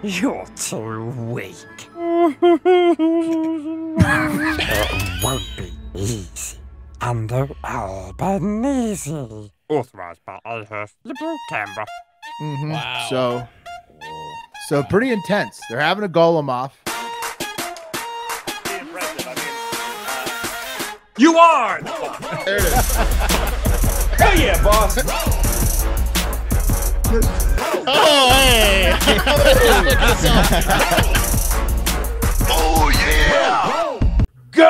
You're too weak. It won't be easy under Albanese. Authorized by Elhurst Liberal Canberra. Wow. So pretty intense. They're having a Gollum off. You are! There it is. Hell yeah, boss! Oh, hey! Oh, yeah! Good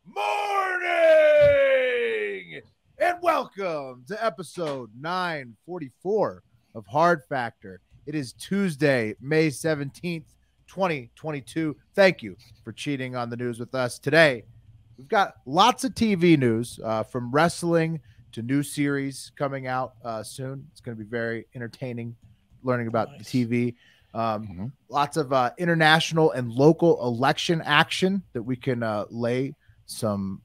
morning! And welcome to episode 944 of Hard Factor. It is Tuesday, May 17th, 2022. Thank you for cheating on the news with us today. We've got lots of TV news from wrestling to new series coming out soon. It's going to be very entertaining learning about the TV. Lots of international and local election action that we can lay some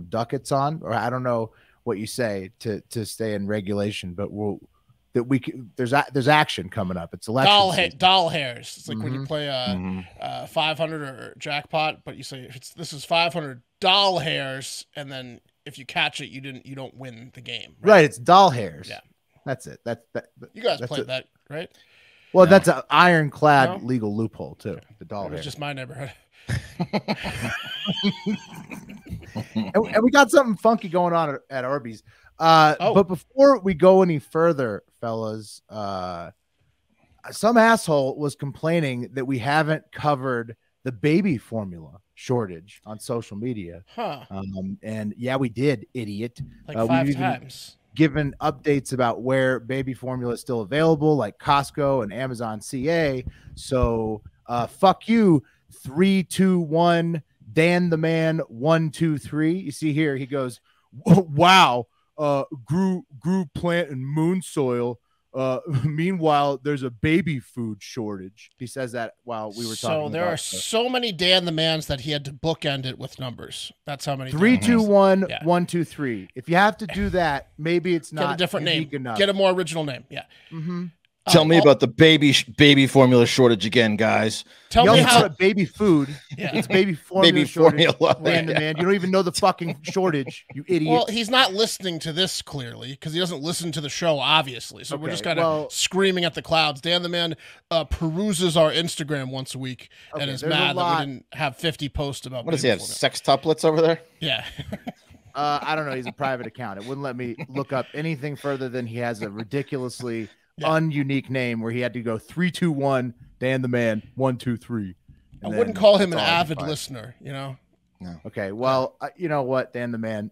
ducats on, or I don't know what you say to stay in regulation, but there's action coming up. It's election doll hairs. It's like when you play 500 or jackpot, but you say this is 500 doll hairs, and then if you catch it, you don't win the game. Right? It's doll hairs. Yeah, that's it. You guys played that, right? Well, that's an ironclad legal loophole too. Okay. The doll hairs. It's just my neighborhood. and we got something funky going on at Arby's. But before we go any further, fellas, some asshole was complaining that we haven't covered the baby formula shortage on social media. And yeah, we did, idiot. Like 5 times. Given updates about where baby formula is still available, like Costco and Amazon CA. So fuck you, 3, 2, 1, Dan the Man, 1, 2, 3. You see here, he goes, wow. Grew plant and moon soil. Meanwhile, there's a baby food shortage. He says that while we were talking. So there are so many Dan the Mans that he had to bookend it with numbers. That's how many. 3, 2, 1, 1, 2, 3. If you have to do that, maybe it's not a different name. Enough. Get a more original name. Yeah. Tell me about the baby formula shortage again, guys. Tell me how baby food. Yeah. It's baby formula. Baby shortage. formula. Man, man, you don't even know the fucking shortage. You idiot. Well, he's not listening to this clearly because he doesn't listen to the show, obviously. So we're just kind of screaming at the clouds. Dan the Man peruses our Instagram once a week and is mad that we didn't have 50 posts about. What does he have? Sextuplets over there? Yeah. I don't know. He's a private account. It wouldn't let me look up anything further than he has a ridiculously ununique name where he had to go 3, 2, 1, Dan the Man, 1, 2, 3. I wouldn't call him an avid listener, you know? No. Okay. Well, you know what, Dan the Man,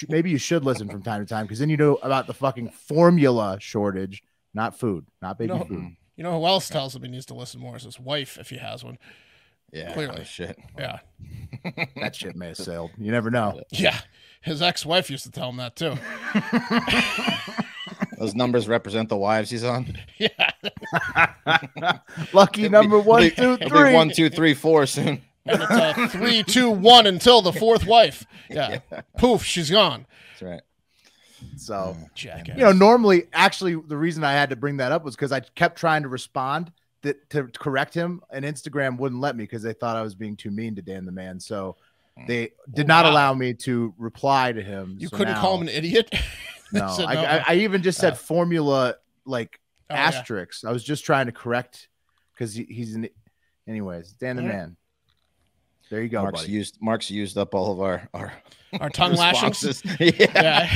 maybe you should listen from time to time because then you know about the fucking formula shortage, not food, not baby food. You know who else tells him he needs to listen more is his wife if he has one. Yeah. Clearly. Oh, shit. Yeah. That shit may have sailed. You never know. Yeah. His ex-wife used to tell him that too. Those numbers represent the wives he's on. Yeah. Lucky number 1, 2, 3. 1, 2, 3, 4 soon. And it's a 3, 2, 1 until the 4th wife. Yeah. Poof, she's gone. That's right. So, jackass. you know, normally, actually, the reason I had to bring that up was because I kept trying to respond to correct him, and Instagram wouldn't let me because they thought I was being too mean to Dan the Man. So they did not allow me to reply to him. You couldn't call him an idiot? No, I even just said formula asterisks. Yeah. I was just trying to correct because he's an. Anyways, Dan the Man. There you go. Mark's used up all of our tongue lashings. Yeah.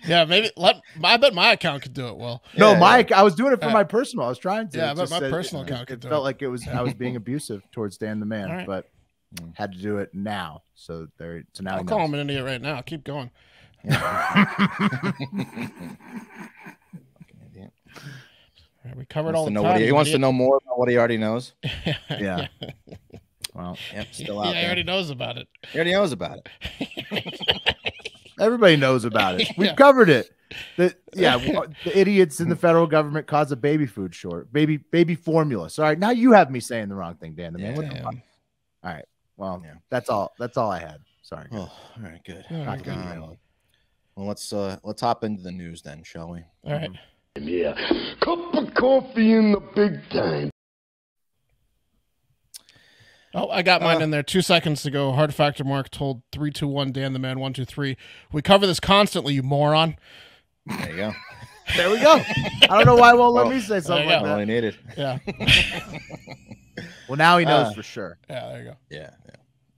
Yeah, maybe I bet my account could do it well. No, Mike, I was doing it for my personal. I was trying to. Yeah, I bet my personal account could do it. It felt like I was being abusive towards Dan the Man, but had to do it now. So now I'll call him an idiot right now. Keep going. Yeah. We covered all the time. He wants to know more about what he already knows. Yeah. Well, still out there. He already knows about it. He already knows about it. Everybody knows about it. We've covered it. The idiots in the federal government cause a baby food short. Baby formula. Sorry, now you have me saying the wrong thing, Dan. All right. Well, that's all I had. Sorry. Oh, all right, good. Not good. Well, let's hop into the news then, shall we? All right. Yeah, cup of coffee in the big time. Oh, I got mine in there 2 seconds ago. Hard Factor Mark told 321 Dan the Man 123. We cover this constantly, you moron. There you go. There we go. I don't know why it won't let me say something like All that. I needed. Yeah. Well, now he knows for sure. Yeah, there you go. Yeah.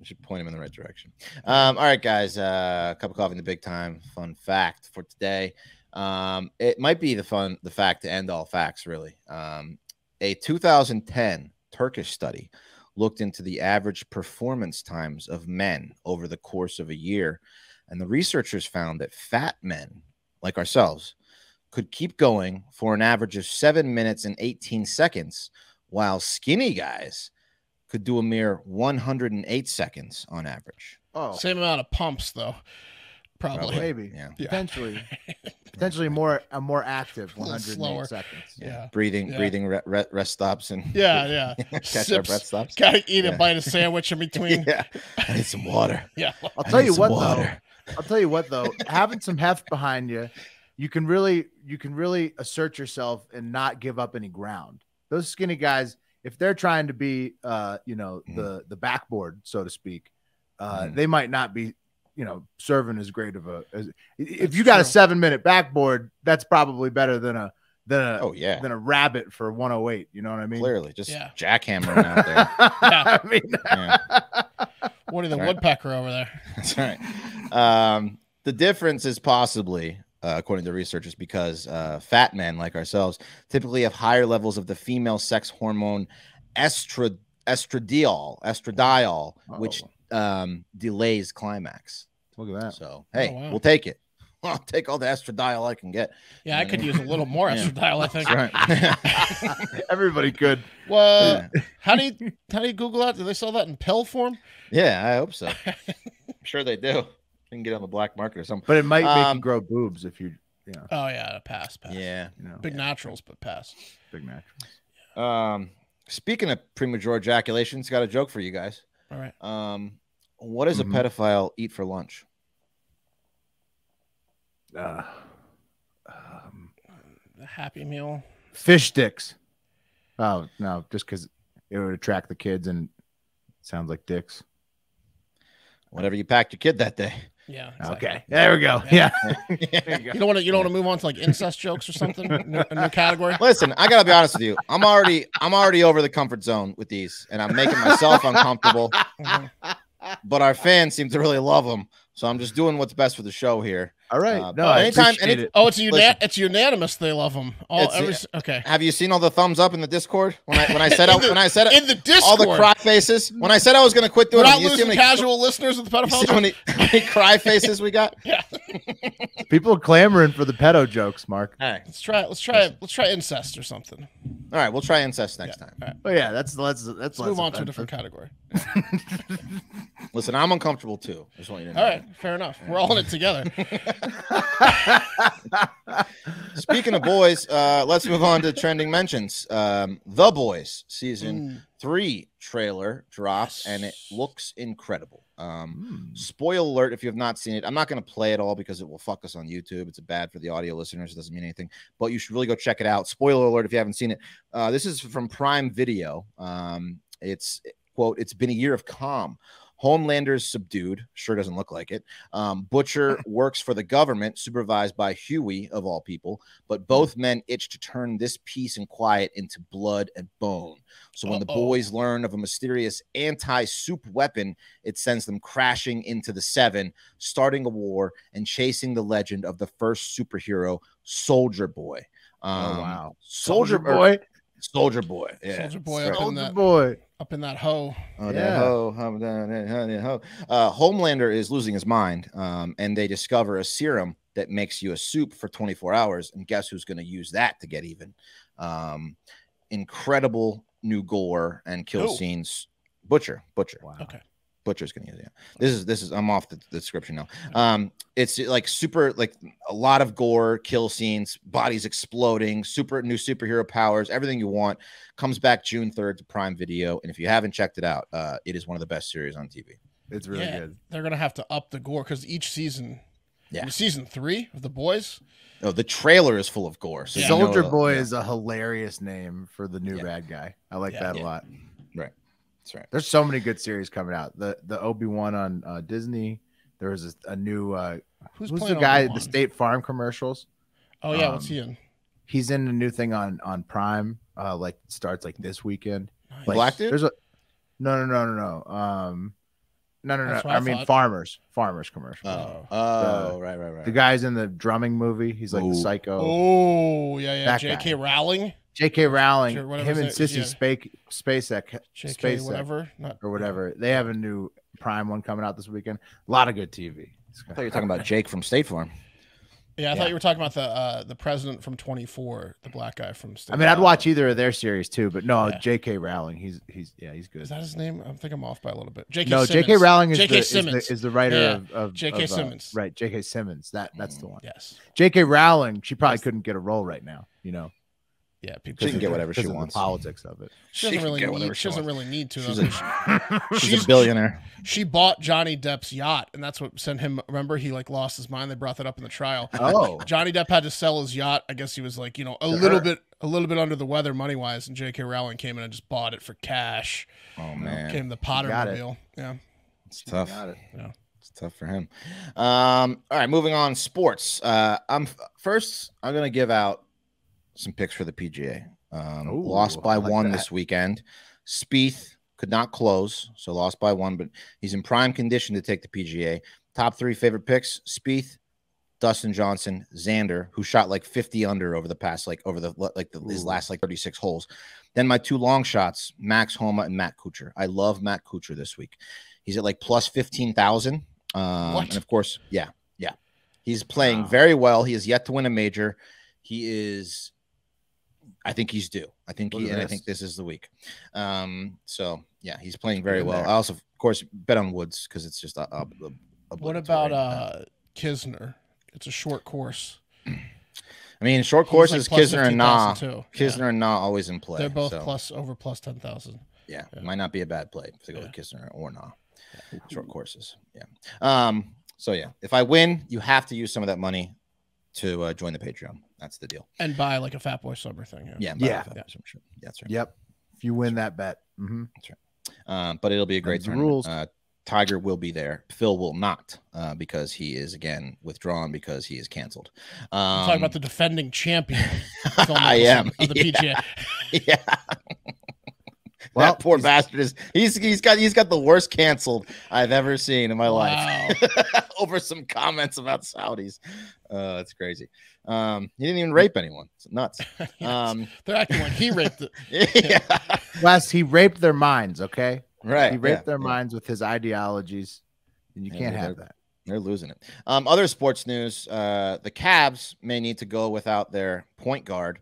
We should point him in the right direction. All right, guys. Cup of coffee in the big time. Fun fact for today. It might be the fact to end all facts, really. A 2010 Turkish study looked into the average performance times of men over the course of a year, and the researchers found that fat men like ourselves could keep going for an average of 7 minutes and 18 seconds, while skinny guys could do a mere 108 seconds on average. Oh, Same amount of pumps, though. Probably. maybe. Yeah. Potentially more active. little 108 slower. seconds. Yeah. Breathing rest stops and Yeah. catch our breath stops. Gotta eat a bite of sandwich in between. Yeah, I need some water. Yeah. I'll tell you what water. though. Having some heft behind you, you can really assert yourself and not give up any ground. Those skinny guys, if they're trying to be the backboard, so to speak, they might not be serving as great of if you got a 7-minute backboard, that's probably better than a rabbit for 108. You know what I mean? Clearly, just jackhammering out there. I mean, Woody the Woodpecker over there. That's right. The difference is possibly, according to researchers, because fat men like ourselves typically have higher levels of the female sex hormone estradiol, which delays climax. Look at that. So hey, we'll take it. I'll take all the estradiol I can get. Yeah, I could use a little more estradiol, I think. Right. Everybody could. Well, how do you Google that? Do they sell that in pill form? Yeah, I hope so. I'm sure they do. You can get on the black market or something. But it might make you grow boobs if you. Oh yeah, pass. Yeah. Big naturals, but pass. Big naturals. Speaking of premature ejaculations, got a joke for you guys. All right. What does a pedophile eat for lunch? The Happy Meal. Fish sticks. Oh no, just because it would attract the kids and it sounds like dicks. Whatever you packed your kid that day. Yeah. Exactly. Okay. There we go. Yeah. You don't want to move on to like incest jokes or something? A new category. Listen, I gotta be honest with you. I'm already over the comfort zone with these, and I'm making myself uncomfortable. But our fans seem to really love them, so I'm just doing what's best for the show here. All right. It's unanimous. They love them. Okay. Have you seen all the thumbs up in the Discord when I said in the Discord, all the cry faces when I said I was going to quit doing it? We're not losing casual listeners with the pedophile. How many cry faces we got? Yeah. People clamoring for the pedo jokes, Mark. All right. Let's try incest or something. All right, we'll try incest next time. Right. Oh yeah, let's move on to a different category. Listen, I'm uncomfortable too. I just want you to know. All right, fair enough. We're all in it together. Speaking of boys, let's move on to trending mentions. The Boys season 3 trailer dropped, and it looks incredible. Spoiler alert if you have not seen it. I'm not going to play it all because it will fuck us on YouTube. It's bad for the audio listeners. It doesn't mean anything, but you should really go check it out. Spoiler alert if you haven't seen it. This is from Prime Video. It's quote, "It's been a year of calm. Homelander's subdued." Sure doesn't look like it. Butcher works for the government, supervised by Huey, of all people. But both men itch to turn this peace and quiet into blood and bone. So when the boys learn of a mysterious anti-soup weapon, it sends them crashing into the Seven, starting a war and chasing the legend of the first superhero, Soldier Boy. Wow. Soldier Boy. Yeah. Soldier Boy up in that hoe. Oh, yeah. Ho. Homelander is losing his mind, and they discover a serum that makes you a soup for 24 hours. And guess who's going to use that to get even? Incredible new gore and kill scenes. Butcher. Wow. Okay. Butcher's gonna use it. This is I'm off the description now. It's like super, like a lot of gore, kill scenes, bodies exploding, new superhero powers, everything you want. Comes back June 3rd to Prime Video, and if you haven't checked it out, it is one of the best series on TV. It's really good. They're gonna have to up the gore because each season, Yeah. season 3 of The Boys. Oh, the trailer is full of gore. So Soldier Boy is a hilarious name for the new bad guy. I like that a lot. Right. That's right. There's so many good series coming out. The Obi-Wan on Disney. There was a new who's the guy Obi-Wan? The State Farm commercials. Oh yeah, what's he in? He's in a new thing on Prime. Like starts like this weekend. Nice. Like, Black dude? There's a no. That's what I I mean thought. farmers commercial. Right. The guy's in the drumming movie. He's like the psycho. Oh yeah. That J.K. guy. Rowling. J.K. Rowling, Sure, him and Sissy SpaceX, J.K. whatever. whatever. They have a new Prime one coming out this weekend. A lot of good TV. I thought you were talking about Jake from State Farm. Yeah, I thought you were talking about the president from 24, the black guy from State I mean, I'd Farm. watch either of their series too, but no, Yeah. J.K. Rowling, he's good. Is that his name? I think I'm off by a little bit. J.K. No, Simmons. J.K. Rowling is the writer of J.K. Simmons. Right, J.K. Simmons. That's the one. Yes. J.K. Rowling, she probably couldn't get a role right now. You know, Yeah, people She can get whatever she because of wants. The politics of it. She doesn't really get need. whatever She doesn't wants. really need to. She's though. She's a billionaire. She bought Johnny Depp's yacht, and that's what sent him. Remember, he like lost his mind. They brought that up in the trial. Oh, Johnny Depp had to sell his yacht. I guess he was like, a little bit under the weather money wise, and J.K. Rowling came in and just bought it for cash. Oh man, Came the got it. Pottermobile. Yeah. it's tough. got it. Yeah. It's tough for him. All right, moving on. Sports. I'm gonna give out some picks for the PGA. Lost by I like one that. this weekend. Spieth could not close, so lost by one, but he's in prime condition to take the PGA. Top 3 favorite picks: Spieth, Dustin Johnson, Xander, who shot like 50 under over the past, his last 36 holes. Then my 2 long shots: Max Homa and Matt Kuchar. I love Matt Kuchar this week. He's at like plus 15,000. And of course, he's playing very well. He has yet to win a major. I think he's due. I think this is the week. So yeah, he's playing very well. I also, of course, bet on Woods because it's just a What about Kisner? It's a short course. I mean, short courses, like plus Kisner and Na. 15,000 too. Kisner and Na always in play. They're both so, over plus 10,000. Yeah, it might not be a bad play to go with Kisner or Na. Short courses. Yeah. So yeah, if I win, you have to use some of that money to join the Patreon. That's the deal. And buy like a Fat Boy Summer thing. Yeah. Sure. That's right. Yep. If you win that bet. Mm-hmm. That's right. But it'll be a great Those are tournament. rules. Tiger will be there. Phil will not because he is again withdrawn because he is canceled. I'm talking about the defending champion. I am of the PGA. Yeah. Well, that poor bastard is he's got the worst canceled I've ever seen in my life over some comments about Saudis. That's crazy. He didn't even rape anyone. It's nuts. They're acting like he raped it. Yeah. Wes, he raped their minds, okay? Right. He raped their minds with his ideologies, and you can't have that. They're losing it. Other sports news, the Cavs may need to go without their point guard,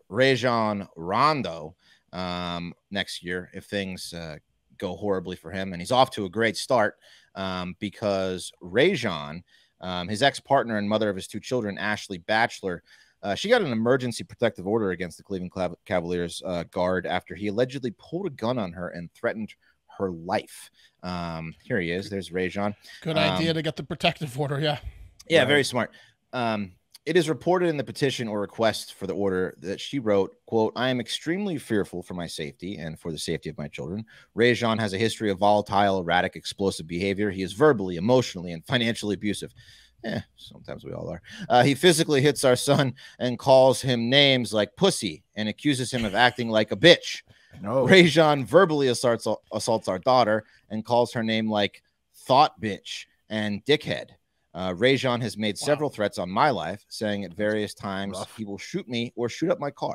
Rajon Rondo, next year if things go horribly for him. And he's off to a great start because Rajon, his ex-partner and mother of his 2 children, Ashley Batchelor, she got an emergency protective order against the Cleveland Cavaliers guard after he allegedly pulled a gun on her and threatened her life. Here he is. There's Rajon. Good idea to get the protective order. Yeah. Yeah, very smart. It is reported in the petition or request for the order that she wrote, quote, "I am extremely fearful for my safety and for the safety of my children. Rajon has a history of volatile, erratic, explosive behavior. He is verbally, emotionally, and financially abusive." Sometimes we all are. He physically hits our son and calls him names like pussy and accuses him of acting like a bitch. No. Rajon verbally assaults our daughter and calls her name like thought bitch and dickhead. Rajon has made several threats on my life, saying at various times he will shoot me or shoot up my car.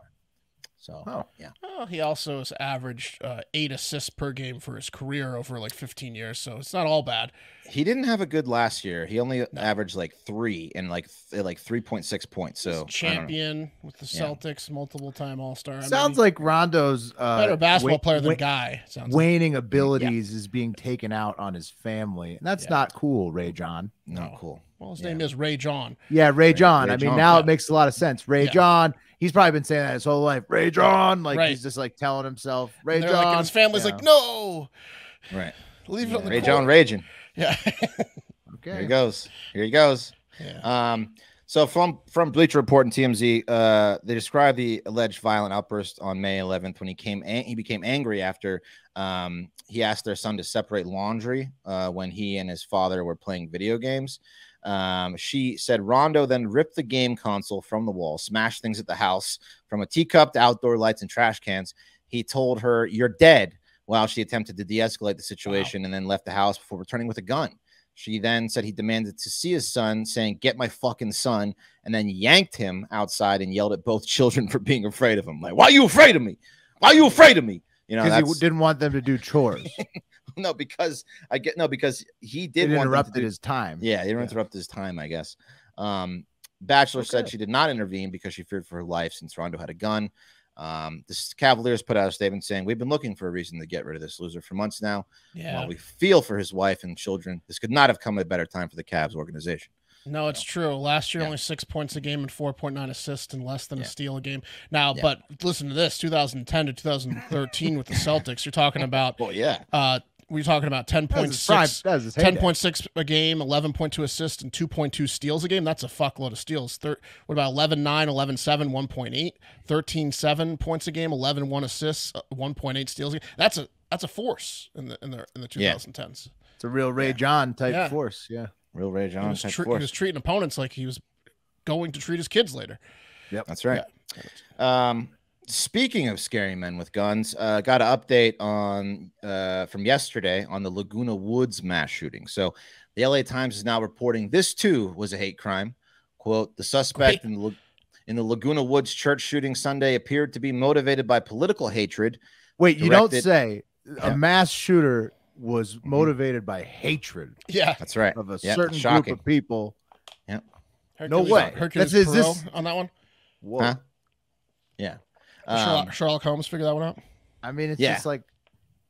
So, yeah. Well, he also has averaged 8 assists per game for his career over like 15 years, so it's not all bad. He didn't have a good last year. He only averaged like 3 and like 3.6 points. So he's champion with the Celtics, multiple-time All-Star. Sounds like Rondo's better basketball player than Guy. Waning abilities is being taken out on his family, and that's not cool, Rajon. No, cool. Well, his name is Rajon. Yeah, Rajon. I mean, now yeah. it makes a lot of sense. Rajon. He's probably been saying that his whole life. Rajon, like he's just like telling himself, Rajon. Like, and his family's like, no. Right. Leave it on the Rajon raging. Yeah. Okay. Here he goes. Here he goes. Yeah. So from Bleacher Report and TMZ, they describe the alleged violent outburst on May 11th when he became angry after he asked their son to separate laundry when he and his father were playing video games. She said Rondo then ripped the game console from the wall, smashed things at the house, from a teacup to outdoor lights and trash cans. He told her, "You're dead," while she attempted to de-escalate the situation and then left the house before returning with a gun. She then said he demanded to see his son, saying, "Get my fucking son," and then yanked him outside and yelled at both children for being afraid of him. Like, "Why are you afraid of me? Why are you afraid of me?" You know, because he didn't want them to do chores. because he did interrupt his time. Yeah, he interrupted his time, I guess. Bachelor said she did not intervene because she feared for her life since Rondo had a gun. The Cavaliers put out a statement saying, "We've been looking for a reason to get rid of this loser for months now. Yeah. While we feel for his wife and children, this could not have come at a better time for the Cavs organization." No, it's true. Last year, only 6 points a game and 4.9 assists and less than a steal a game. Now, but listen to this: 2010 to 2013 with the Celtics. You're talking about, we're talking about 10.6 a game, 11.2 assists, and 2.2 steals a game. That's a fuckload of steals. What about 11-9, 11-7, 1.8, 13-7 points a game, 11-1 assists, 1.8 steals a game. That's a force in the 2010s. It's a real Rajon type force. Yeah. Real Rajon type force. He was treating opponents like he was going to treat his kids later. Yep. That's right. Yeah. Speaking of scary men with guns, got an update on from yesterday on the Laguna Woods mass shooting. So the LA Times is now reporting this too was a hate crime. Quote, the suspect in the Laguna Woods church shooting Sunday appeared to be motivated by political hatred. Wait, you don't say a mass shooter was motivated by hatred. Yeah, that's right. Of a certain group of people. Yeah. No way. Hercules Poirot on that one? Whoa. Huh? Yeah. Sherlock Holmes figured that one out. I mean, it's just like,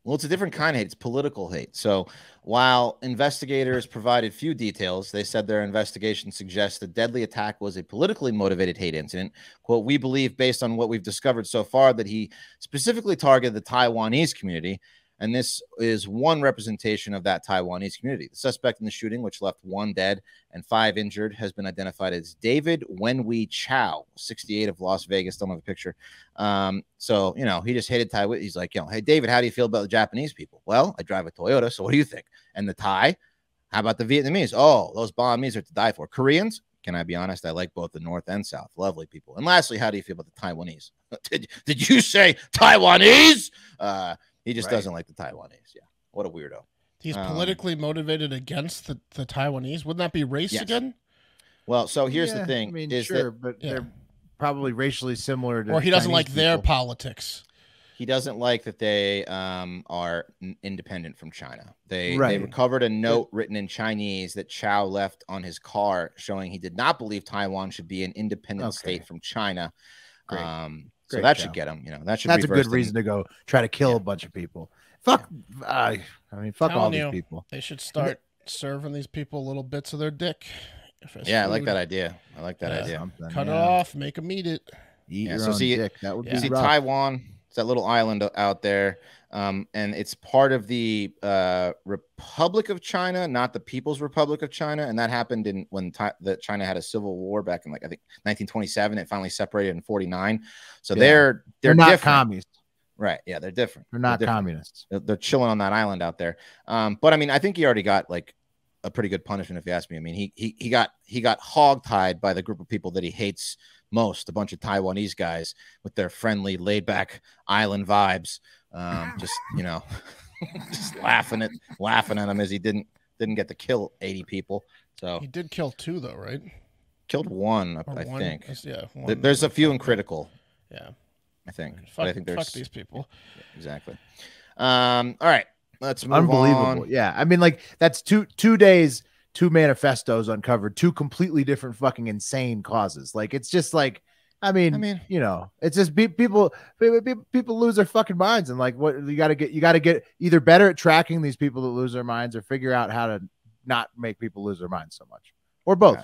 well, it's a different kind of hate. It's political hate. So while investigators provided few details, they said their investigation suggests the deadly attack was a politically motivated hate incident. Quote, we believe, based on what we've discovered so far, that he specifically targeted the Taiwanese community. And this is one representation of that Taiwanese community. The suspect in the shooting, which left 1 dead and 5 injured, has been identified as David Wenwei Chow, 68, of Las Vegas. Don't have a picture. So, you know, he just hated Taiwan. He's like, hey, David, how do you feel about the Japanese people? Well, I drive a Toyota, so what do you think? And the Thai? How about the Vietnamese? Oh, those Balinese are to die for. Koreans? Can I be honest? I like both the North and South. Lovely people. And lastly, how do you feel about the Taiwanese? Did you say Taiwanese? He just doesn't like the Taiwanese. Yeah. What a weirdo. He's politically motivated against the Taiwanese. Wouldn't that be race again? Well, so here's the thing. I mean, is sure, that, but they're probably racially similar to or he doesn't Chinese like their people. politics. He doesn't like that they are independent from China. They recovered a note written in Chinese that Chow left on his car showing he did not believe Taiwan should be an independent state from China. Great. So that should get him, you know, that's a good reason to go try to kill a bunch of people. Fuck. I mean, fuck all these people. They should start serving these people little bits of their dick. Yeah, I like that idea. I like that idea. Cut it off, make them eat it. Eat your own dick. That would be rough. Taiwan, it's that little island out there. And it's part of the Republic of China, not the People's Republic of China. And that happened when China had a civil war back in, like, I think 1927. It finally separated in 49. So they're not different. commies. Right. Yeah, they're different. They're not communists. They're chilling on that island out there. But I mean, I think he already got like a pretty good punishment, if you ask me. I mean, he got hogtied by the group of people that he hates most, a bunch of Taiwanese guys with their friendly, laid-back island vibes. Just, you know, just laughing at him as he didn't get to kill 80 people. So he did kill 2 though, right? Killed 1, I think. Yeah, there's a few in critical. Yeah, I think. Fuck, I think there's these people. Yeah, exactly. All right, let's move Unbelievable. on. Yeah, I mean, like, that's 2 days, 2 manifestos uncovered, 2 completely different fucking insane causes. Like, it's just like, I mean, you know, it's just people lose their fucking minds, and like, what you got to get either better at tracking these people that lose their minds, or figure out how to not make people lose their minds so much, or both.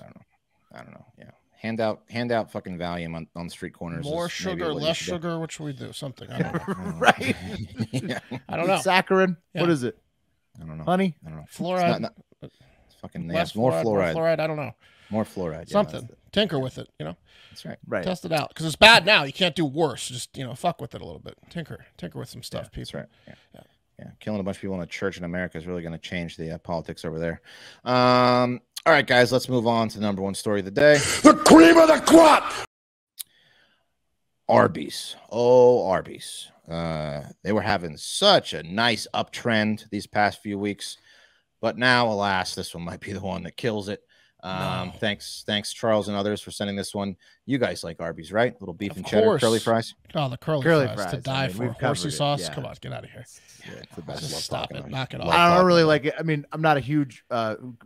I don't know. Yeah. Hand out fucking Valium on street corners. More sugar, less sugar. What should we do? Something. I don't know. Right. I don't know. Saccharin. Yeah. What is it? I don't know. Honey? I don't know. Fluoride. It's fucking Less nasty. More fluoride, fluoride. More fluoride. I don't know. More fluoride. Something. Tinker with it. That's right. Right. Test it out because it's bad now. You can't do worse. Just fuck with it a little bit. Tinker with some stuff. That's people. right. Yeah. Killing a bunch of people in a church in America is really going to change the politics over there. All right, guys, let's move on to the number one story of the day. The cream of the crop. Arby's. Oh, Arby's. They were having such a nice uptrend these past few weeks, but now, alas, this one might be the one that kills it. No. Thanks, Charles and others for sending this one. You guys like Arby's, right? Little beef and cheddar, curly fries. Oh, the curly fries to die for. Horsey sauce. Come on, get out of here. It's the best. Just stop it. Knock it off. I don't really like it. I mean, I'm not a huge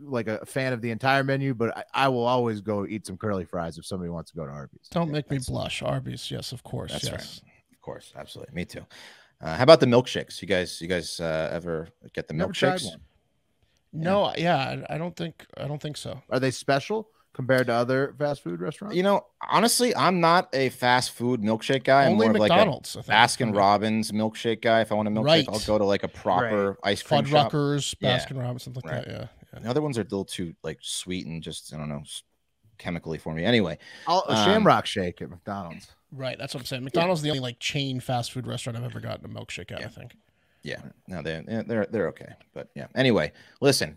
like a fan of the entire menu, but I will always go eat some curly fries if somebody wants to go to Arby's. Don't make me blush. Arby's, yes, of course. That's yes. right. Of course, absolutely. Me too. How about the milkshakes? You guys ever get the Never tried milkshakes? one. No, I don't think so. Are they special compared to other fast food restaurants? Honestly, I'm not a fast food milkshake guy. Only I'm more McDonald's, of like a Baskin Robbins milkshake guy. If I want a milkshake, Right. I'll go to like a proper ice cream shop. Fuddruckers, Yeah. Baskin Robbins, something like Right. that. Yeah. The other ones are a little too like sweet and just I don't know chemically for me. Anyway, A Shamrock Shake at McDonald's. Right. That's what I'm saying. McDonald's is the only like chain fast food restaurant I've ever gotten a milkshake at. I think. yeah, no, they're okay, but yeah. Anyway, listen.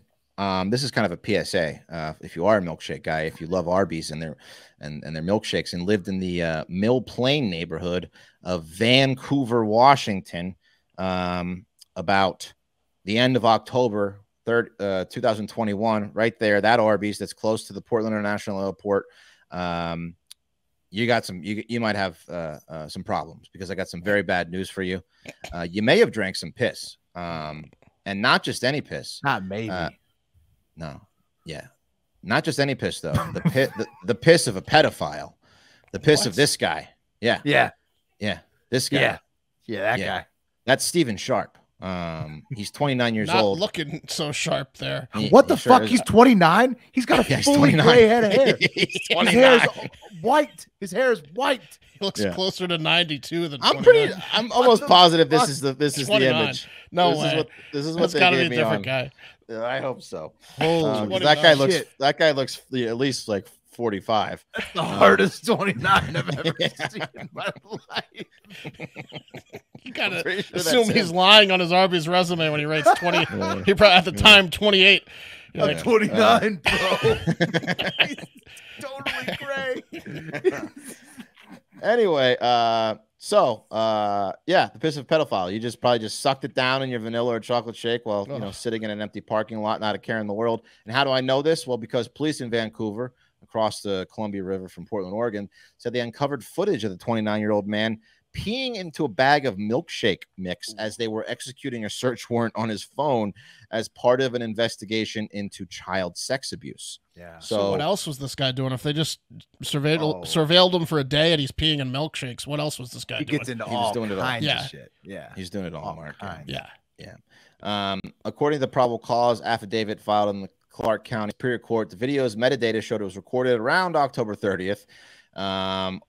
This is kind of a PSA. If you are a milkshake guy, if you love Arby's and their milkshakes and lived in the Mill Plain neighborhood of Vancouver, Washington, about the end of October 3rd, 2021, right there, that Arby's that's close to the Portland International Airport. You got some. You might have some problems because I got some very bad news for you. You may have drank some piss, and not just any piss. Not maybe. No, yeah, not just any piss though. The piss of a pedophile, the piss of this guy. Yeah, this guy. Yeah, that guy. That's Stephen Sharp. He's 29 years Not old. looking so sharp there. What the fuck? He's 29. He's got a fully gray head of hair. He's His 29. hair is white. His hair is white. He looks closer to 92 than. I'm almost positive this is the image. No this way. This is what That's they got to gave be me a different on. guy. I hope so. Holy that guy looks. shit. That guy looks at least like 45. The hardest 29 I've ever seen in my life. You gotta pretty sure assume that's he's him. lying on his Arby's resume when he writes 20. He probably at the time 28. You're I'm like, 29, bro. He's totally gray. Anyway, the piss of pedophile. You probably just sucked it down in your vanilla or chocolate shake while sitting in an empty parking lot, not a care in the world. And how do I know this? Well, because police in Vancouver, across the Columbia River from Portland, Oregon, said they uncovered footage of the 29-year-old man peeing into a bag of milkshake mix as they were executing a search warrant on his phone as part of an investigation into child sex abuse. Yeah. So what else was this guy doing? If they just surveilled him for a day and he's peeing in milkshakes, what else was this guy He doing? gets into He was all doing it all. kinds Yeah. of shit. Yeah. He's doing it all, Mark. Yeah. According to the probable cause affidavit filed in the Clark County Superior Court, the video's metadata showed it was recorded around October 30th.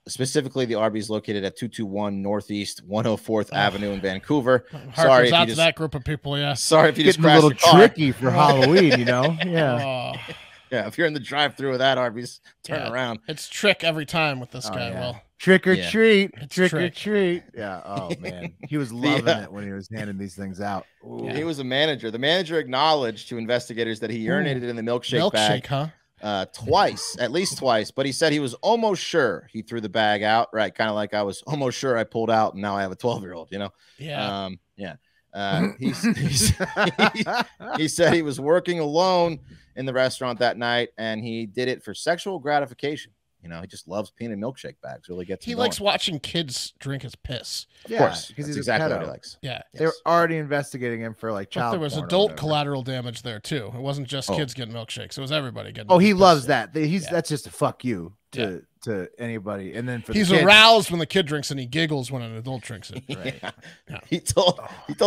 Specifically, the Arby's located at 221 Northeast 104th Avenue in Vancouver. Sorry if out you to just that group of people. Yeah. sorry if you just Getting a crashed little your car. tricky for Halloween, you know? Yeah. Oh, Yeah, if you're in the drive-through of that Arby's, turn Yeah. around. it's trick every time with this guy. yeah. Well, Trick or Yeah. treat. It's Trick or trick. treat. Yeah. Oh, man. He was loving Yeah. it when he was handing these things out. Ooh. Yeah. He was a manager. The manager acknowledged to investigators that he urinated in the milkshake bag huh? twice, at least twice, but he said he was almost sure he threw the bag out, right? Kind of like I was almost sure I pulled out and now I have a 12-year-old, you know? Yeah. He said he was working alone in the restaurant that night and he did it for sexual gratification. You know, he just loves peanut milkshake bags. Really gets He him likes going. watching kids drink his piss. Of course, because that's he's exactly a what he pedo. likes. Yeah. They were already investigating him for like But child there was porn or adult whatever. collateral damage there too. It wasn't just Oh. kids getting milkshakes. It was everybody getting. Oh, he piss. loves that. He's Yeah. that's just a fuck you to anybody. And then for He's the kids, aroused when the kid drinks and he giggles when an adult drinks it. Right. Yeah. He told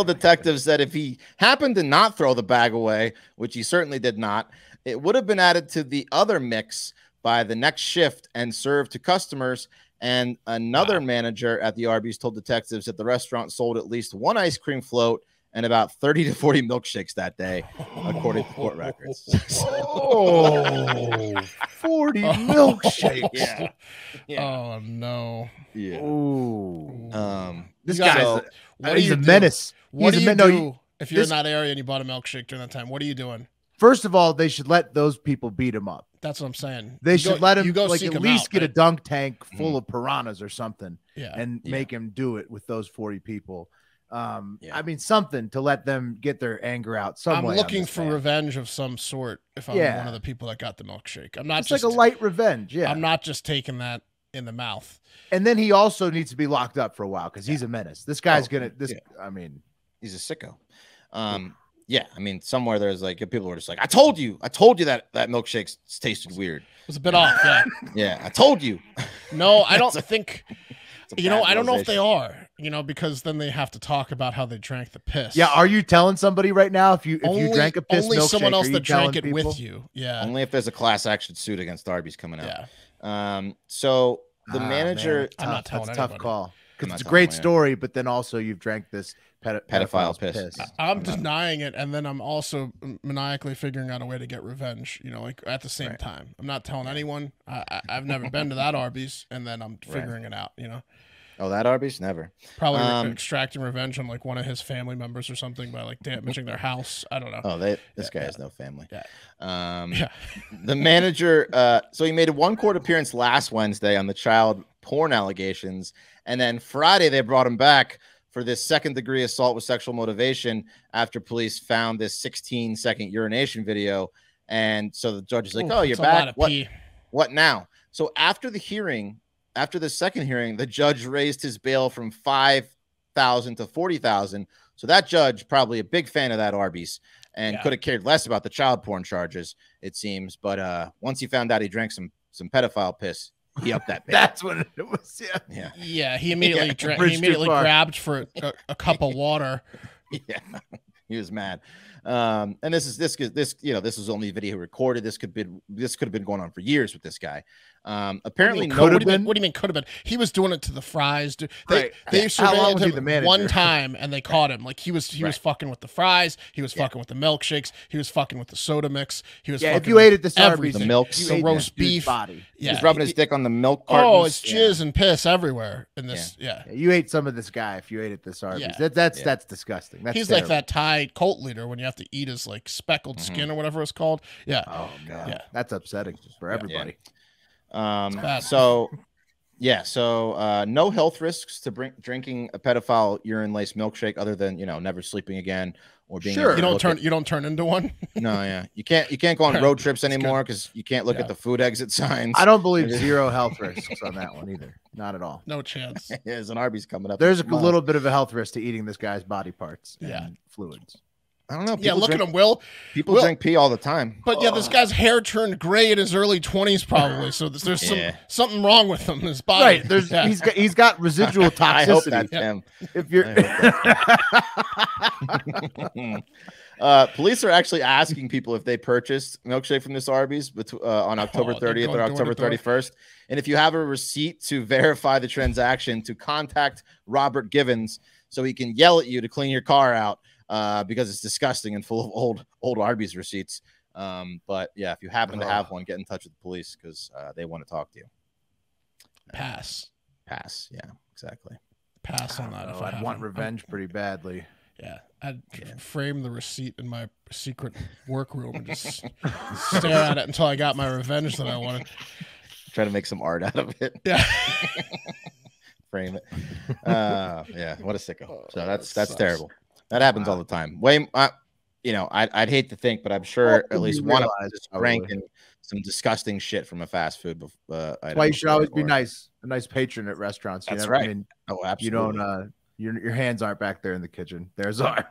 detectives that if he happened to not throw the bag away, which he certainly did not, it would have been added to the other mix by the next shift and served to customers. And another manager at the Arby's told detectives that the restaurant sold at least one ice cream float and about 30 to 40 milkshakes that day, according to court records. 40 milkshakes. Yeah. Oh no. Yeah. Ooh. This guys, guy's he's a menace. What do you do if you're this- in that area and you bought a milkshake during that time? What are you doing? First of all, they should let those people beat him up. That's what I'm saying. They should let him go like seek at him least out, get a right? dunk tank full of piranhas or something, Yeah. and make him do it with those 40 people. Yeah. I mean, something to let them get their anger out. I'm looking for revenge of some sort if I'm one of the people that got the milkshake. I'm not It's just like a light revenge. Yeah. I'm not just taking that in the mouth. And then he also needs to be locked up for a while because he's a menace. This guy's I mean, he's a sicko. Yeah, I mean, somewhere there's like people were just like, I told you that milkshake tasted weird. It was a bit off, yeah. Yeah, I told you. No, I don't think. I don't know if they are. Because then they have to talk about how they drank the piss. yeah. Are you telling somebody right now if you drank a piss only milkshake? someone else are you that drank it telling people? with you? Yeah. Only if there's a class action suit against Arby's coming out. Yeah. So the manager, man, I'm not telling that's a tough anybody. call because I'm it's a not great telling story, but then also you've drank this Pedophile piss. I'm denying it, and then I'm also maniacally figuring out a way to get revenge. Like at the same time, I'm not telling anyone. I've never been to that Arby's, and then I'm figuring it out. Oh, that Arby's? Never. Probably extracting revenge on like one of his family members or something by like damaging their house. I don't know. Oh, this guy has no family. Yeah. The manager, so he made a one-court appearance last Wednesday on the child porn allegations, and then Friday they brought him back for this second-degree assault with sexual motivation after police found this 16-second urination video. And so the judge is like, "Oh, you're back. What now?" So after the second hearing, the judge raised his bail from $5,000 to $40,000. So that judge, probably a big fan of that Arby's, and could have cared less about the child porn charges, it seems. But once he found out he drank some pedophile piss, he upped that bail. That's what it was. Yeah. He immediately grabbed for a cup of water. Yeah, he was mad. And this is only video recorded. This could have been going on for years with this guy. Apparently, what do you mean could have been? He was doing it to the fries. They surveilled him one time and they caught him. Like he was fucking with the fries. He was fucking with the milkshakes. He was fucking with the soda mix. He was fucking if you ate at this everything. The milk, the roast beef. Body. He was rubbing his dick on the milk cartons. Oh, it's jizz and piss everywhere in this. Yeah. You ate some of this guy if you ate at this Arby's. That's disgusting. He's terrible. like that Thai cult leader when you have to eat his like speckled skin or whatever it's called. Yeah. Oh god. Yeah. That's upsetting for everybody. So no health risks to drinking a pedophile urine-laced milkshake other than never sleeping again or being sure. You don't turn into one. No, you can't go on road trips anymore because you can't look at the food exit signs. I don't believe zero health risks on that one either. Not at all. No chance. There's an Arby's coming up. There's a little bit of a health risk to eating this guy's body parts and fluids. I don't know. Look at him, Will. People drink pee all the time. But this guy's hair turned gray in his early 20s, probably. So there's something wrong with him. His body. Right. He's got residual toxicity. I hope that's him. If you're police are actually asking people if they purchased milkshake from this Arby's on October 30th or October 31st. And if you have a receipt to verify the transaction, to contact Robert Givens so he can yell at you to clean your car out. Because it's disgusting and full of old Arby's receipts. But yeah, if you happen to have one, get in touch with the police because they want to talk to you. Pass. Yeah, exactly. Pass on that. I'd want revenge pretty badly. Yeah, I'd frame the receipt in my secret workroom and just stare at it until I got my revenge that I wanted. Try to make some art out of it. Yeah. Frame it. Yeah, what a sicko. So that's terrible. That happens all the time. I'd hate to think, but I'm sure at least one of us is ranking some disgusting shit from a fast food. That's why you should always be a nice patron at restaurants. That's right. I mean, absolutely. You don't. Your hands aren't back there in the kitchen. There's our.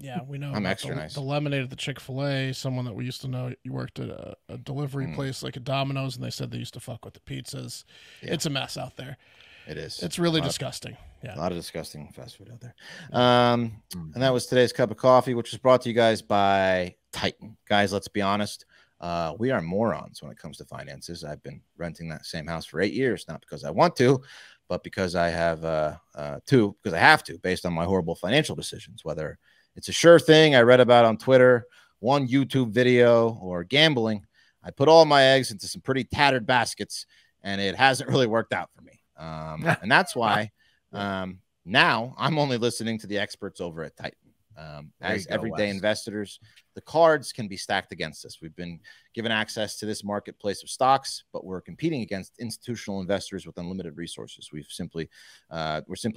Yeah, we know. I'm extra nice. The lemonade at the Chick-fil-A. Someone that we used to know. You worked at a delivery place like a Domino's, and they said they used to fuck with the pizzas. Yeah. It's a mess out there. It is. It's really disgusting. Yeah. A lot of disgusting fast food out there. And that was today's cup of coffee, which was brought to you guys by Titan. Guys, let's be honest. We are morons when it comes to finances. I've been renting that same house for 8 years, not because I want to, but because I have because I have to, based on my horrible financial decisions, whether It's a sure thing I read about on Twitter, one YouTube video, or gambling. I put all my eggs into some pretty tattered baskets, and it hasn't really worked out for me. And that's why now I'm only listening to the experts over at Titan. As everyday investors, the cards can be stacked against us. We've been given access to this marketplace of stocks, but we're competing against institutional investors with unlimited resources. We're simply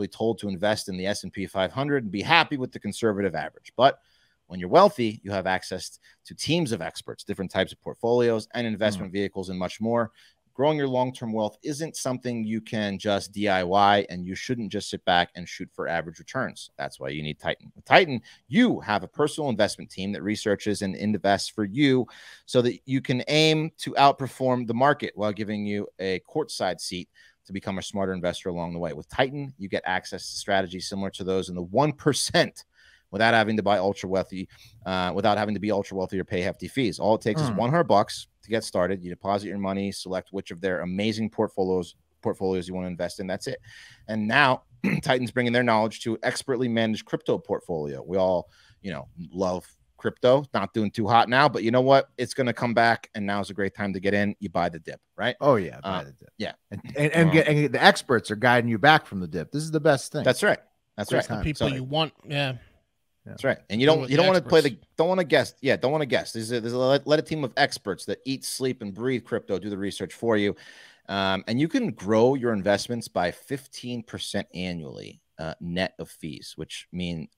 told to invest in the S&P 500 and be happy with the conservative average. But when you're wealthy, you have access to teams of experts, different types of portfolios and investment vehicles, and much more. Growing your long-term wealth isn't something you can just DIY, and you shouldn't just sit back and shoot for average returns. That's why you need Titan. With Titan, you have a personal investment team that researches and invests for you so that you can aim to outperform the market while giving you a courtside seat to become a smarter investor along the way. With Titan, you get access to strategies similar to those in the 1%. Without having to be ultra wealthy or pay hefty fees. All it takes is $100 to get started. You deposit your money, select which of their amazing portfolios you want to invest in. That's it. And now Titan's bringing their knowledge to expertly managed crypto portfolio. We all, love crypto. Not doing too hot now, but you know what? It's going to come back, and now's a great time to get in. You buy the dip, right? Oh yeah, buy the dip. Yeah, and the experts are guiding you back from the dip. This is the best thing. That's right. That's right. The people you want. Yeah. That's right. And you don't want to don't want to guess. Yeah, don't want to guess. There's let a team of experts that eat, sleep, and breathe crypto do the research for you. And you can grow your investments by 15% annually net of fees, which means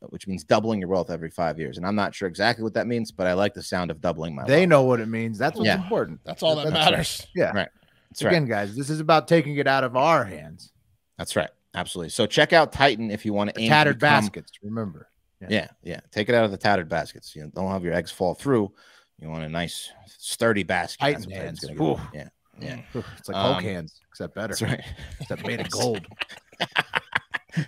doubling your wealth every 5 years. And I'm not sure exactly what that means, but I like the sound of doubling my wealth. They know what it means. That's what's important. That's all that matters. Right. Yeah. Right. That's Again, guys, this is about taking it out of our hands. That's right. Absolutely. So check out Titan if you want to aim tattered baskets, remember. Yeah. Take it out of the tattered baskets. Don't have your eggs fall through. You want a nice, sturdy basket. Titan hands. Yeah. It's like Hulk hands, except better. That's right. Except made of gold.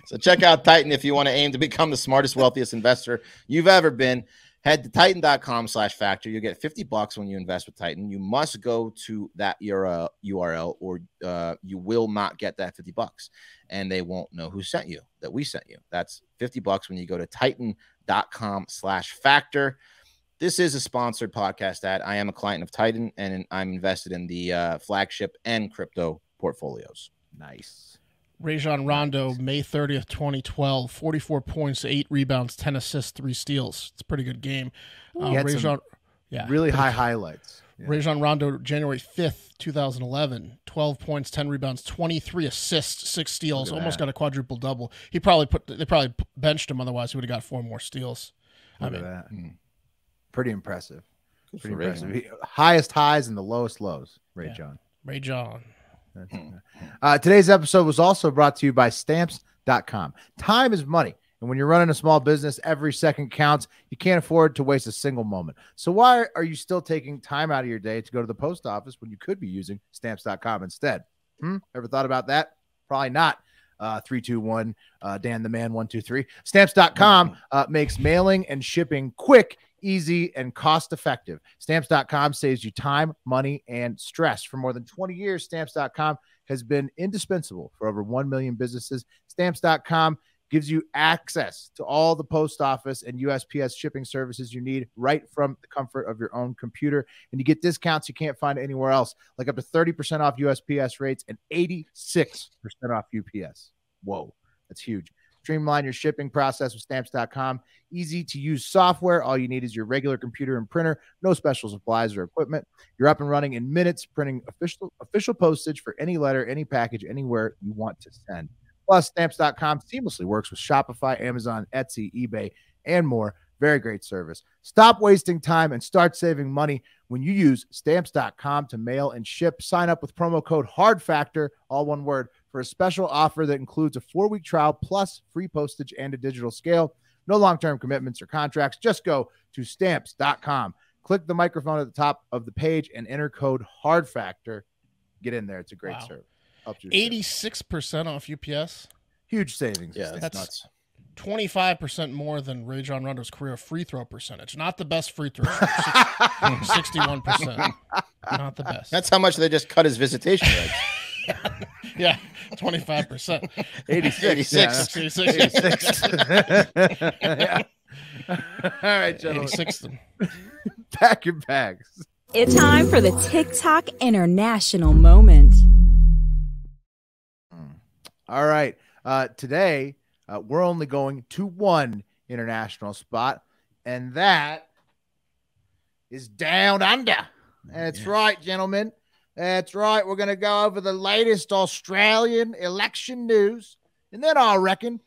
So check out Titan if you want to aim to become the smartest, wealthiest investor you've ever been. Head to titan.com/factor. You'll get $50 when you invest with Titan. You must go to that URL or you will not get that $50. And they won't know who sent you, that we sent you. That's $50 when you go to titan.com/factor. This is a sponsored podcast ad. I am a client of Titan, and I'm invested in the flagship and crypto portfolios. Nice. Rajon Rondo, May 30th, 2012, 44 points, 8 rebounds, 10 assists, 3 steals. It's a pretty good game. Really high highlights. Yeah. Rajon Rondo, January 5th, 2011, 12 points, 10 rebounds, 23 assists, 6 steals. Almost got a quadruple double. They probably benched him, otherwise he would have got 4 more steals. Pretty impressive. Pretty impressive. Highest highs and the lowest lows. Rajon. Today's episode was also brought to you by Stamps.com. Time is money, and when you're running a small business, every second counts. You can't afford to waste a single moment. So why are you still taking time out of your day to go to the post office when you could be using Stamps.com instead? Ever thought about that? Probably not. 321 Dan the Man 123. Stamps.com makes mailing and shipping quick, easy, and cost-effective. Stamps.com saves you time, money, and stress. For more than 20 years, Stamps.com has been indispensable for over 1 million businesses. Stamps.com gives you access to all the post office and USPS shipping services you need right from the comfort of your own computer. And you get discounts you can't find anywhere else, like up to 30% off USPS rates and 86% off UPS. Whoa, that's huge. Streamline your shipping process with Stamps.com. Easy to use software. All you need is your regular computer and printer. No special supplies or equipment. You're up and running in minutes, printing official postage for any letter, any package, anywhere you want to send. Plus, Stamps.com seamlessly works with Shopify, Amazon, Etsy, eBay, and more. Very great service. Stop wasting time and start saving money when you use Stamps.com to mail and ship. Sign up with promo code HARDFACTOR, all one word, for a special offer that includes a 4-week trial plus free postage and a digital scale. No long-term commitments or contracts. Just go to Stamps.com. Click the microphone at the top of the page and enter code HARDFACTOR. Get in there. It's a great service. 86% off UPS. Huge savings. Yeah, that's nuts. 25% more than Rajon Rondo's career free throw percentage. Not the best free throw. 61%. Not the best. That's how much they just cut his visitation rates. Yeah, 25%. 86. 86. Yeah. All right, gentlemen. 86th. Pack your bags. It's time for the TikTok International Moment. All right. Today, we're only going to one international spot, and that is Down Under. That's right, gentlemen. That's right. We're going to go over the latest Australian election news, and then I reckon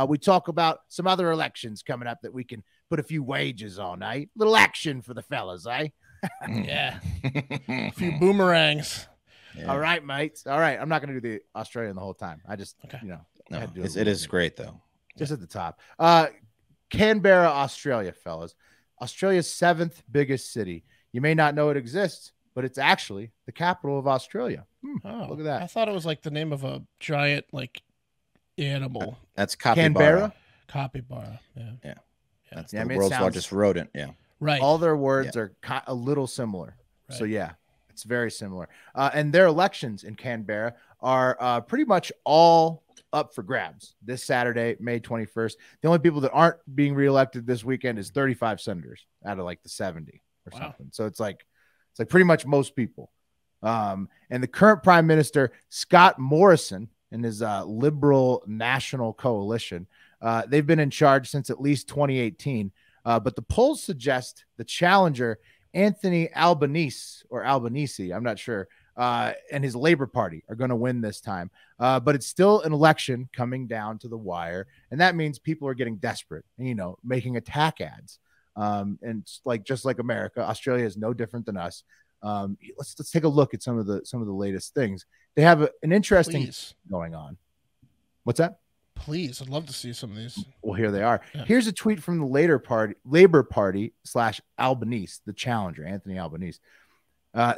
we talk about some other elections coming up that we can put a few wagers on, eh? Little action for the fellas, eh? Yeah. A few boomerangs. Yeah. All right, mates. All right. I'm not going to do the Australian the whole time. I just, no, it is great, though. Just at the top. Canberra, Australia, fellas. Australia's 7th biggest city. You may not know it exists, but it's actually the capital of Australia. Look at that. I thought it was like the name of a giant, like, animal. That's capybara. Canberra? Capybara. Yeah. That's the world's largest rodent. Yeah. Right. All their words are a little similar. Right. So, yeah, it's very similar. And their elections in Canberra are pretty much all up for grabs this Saturday, May 21st. The only people that aren't being reelected this weekend is 35 senators out of like the 70 or something. So it's like pretty much most people. And the current prime minister, Scott Morrison, and his Liberal National Coalition, they've been in charge since at least 2018. But the polls suggest the challenger, Anthony Albanese, I'm not sure, and his Labor Party are going to win this time. But it's still an election coming down to the wire. And that means people are getting desperate and, making attack ads. And just like America, Australia is no different than us. Let's take a look at some of the latest things. They have an interesting going on. What's that? Please, I'd love to see some of these. Well, here they are. Yeah. Here's a tweet from the Labor Party / Albanese, the challenger, Anthony Albanese.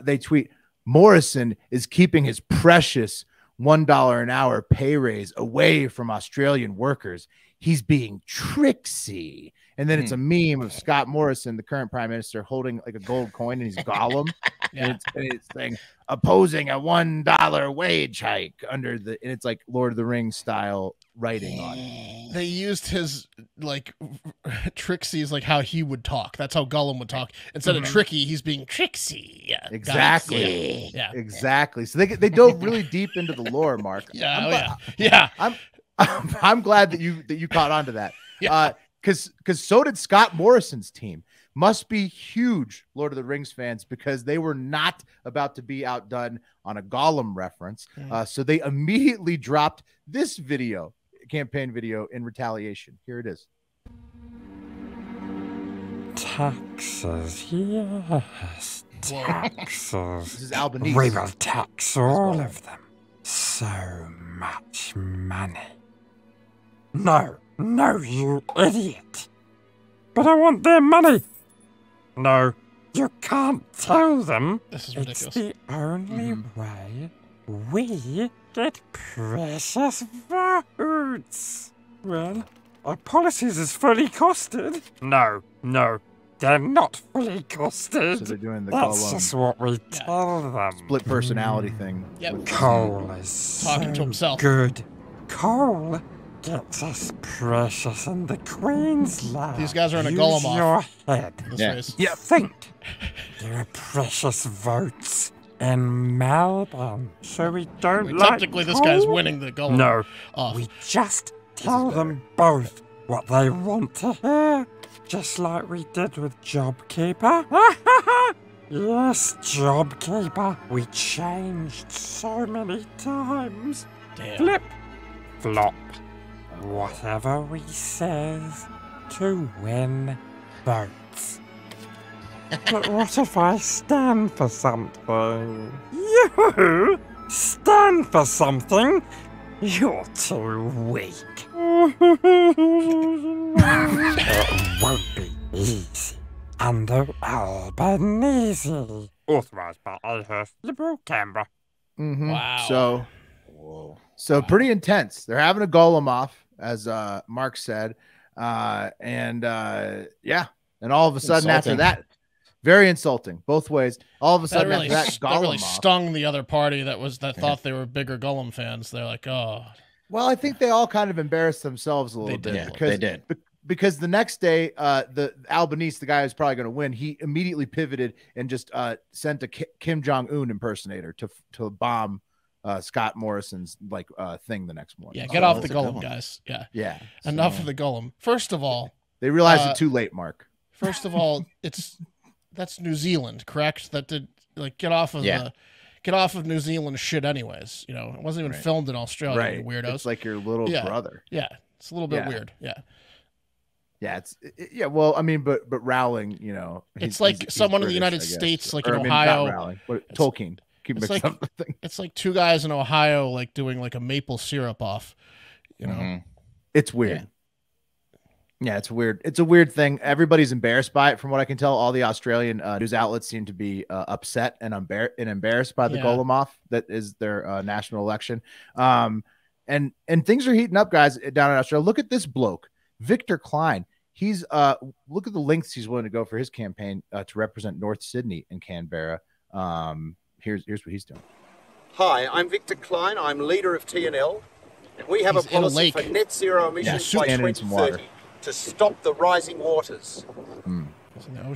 They tweet, Morrison is keeping his precious $1 an hour pay raise away from Australian workers. He's being tricksy. And then it's a meme of Scott Morrison, the current prime minister, holding like a gold coin, and he's Gollum. And it's saying opposing a $1 wage hike and it's like Lord of the Rings style writing on it. They used his like Trixie's like how he would talk. That's how Gollum would talk. Instead of tricky, he's being tricksy. Yeah, exactly. Yeah, exactly. So they dove really deep into the lore, Mark. I'm glad that you caught on to that. Yeah. Because so did Scott Morrison's team. Must be huge Lord of the Rings fans because they were not about to be outdone on a Gollum reference. So they immediately dropped this campaign video in retaliation. Here it is. Taxes, yes. Taxes. This is Albanese. We will tax all of them. So much money. No, you idiot. But I want their money. No, you can't tell them. This is ridiculous. It's the only way we get precious votes. Well, our policies is fully costed. No, they're not fully costed. So they're doing the That's just what we tell them. Split personality thing. Yep. Coal is talking to himself. Good. Coal gets us precious in the Queen's land. These guys are in a Gollum off. Your head. You think there are precious votes in Melbourne, so we don't technically this guy's winning the Gollum. No, we just tell them both what they want to hear, just like we did with JobKeeper. Yes, JobKeeper. We changed so many times. Damn. Flip, flop. Whatever we says to win votes. But what if I stand for something? You stand for something? You're too weak. It won't be easy under Albanese. Authorised by Elhurst Liberal Canberra. Wow. So pretty intense. They're having a Gollum off, as Mark said. And all of a sudden after that, very insulting both ways. All of a sudden after that, Gollum really stung the other party that thought they were bigger Gollum fans. They're like, oh. Well, I think they all kind of embarrassed themselves a little bit. They did. because the next day, the Albanese, the guy who's probably going to win, he immediately pivoted and just sent a Kim Jong-un impersonator to bomb Scott Morrison's thing the next morning. Yeah, get off the Gollum, guys. Yeah. Enough of the Gollum. First of all, they realized it too late, Mark. First of all, that's New Zealand, correct? That did get off of New Zealand shit anyways. You know, it wasn't even filmed in Australia, you weirdos. It's like your little brother. Yeah. It's a little bit weird. Yeah. Yeah, well, I mean, but Rowling, you know, it's like someone in the United States, like in Ohio. Rowling, Tolkien. It's like two guys in Ohio, like doing like a maple syrup off. You know, it's weird. Yeah, it's weird. It's a weird thing. Everybody's embarrassed by it, from what I can tell. All the Australian news outlets seem to be upset and embarrassed by the Gollum off. That is their national election. And things are heating up, guys, down in Australia. Look at this bloke, Victor Klein. He's look at the lengths he's willing to go for his campaign to represent North Sydney and Canberra. Here's what he's doing. Hi, I'm Victor Klein. I'm leader of TNL. We have a policy for net zero emissions by 2030 to stop the rising waters.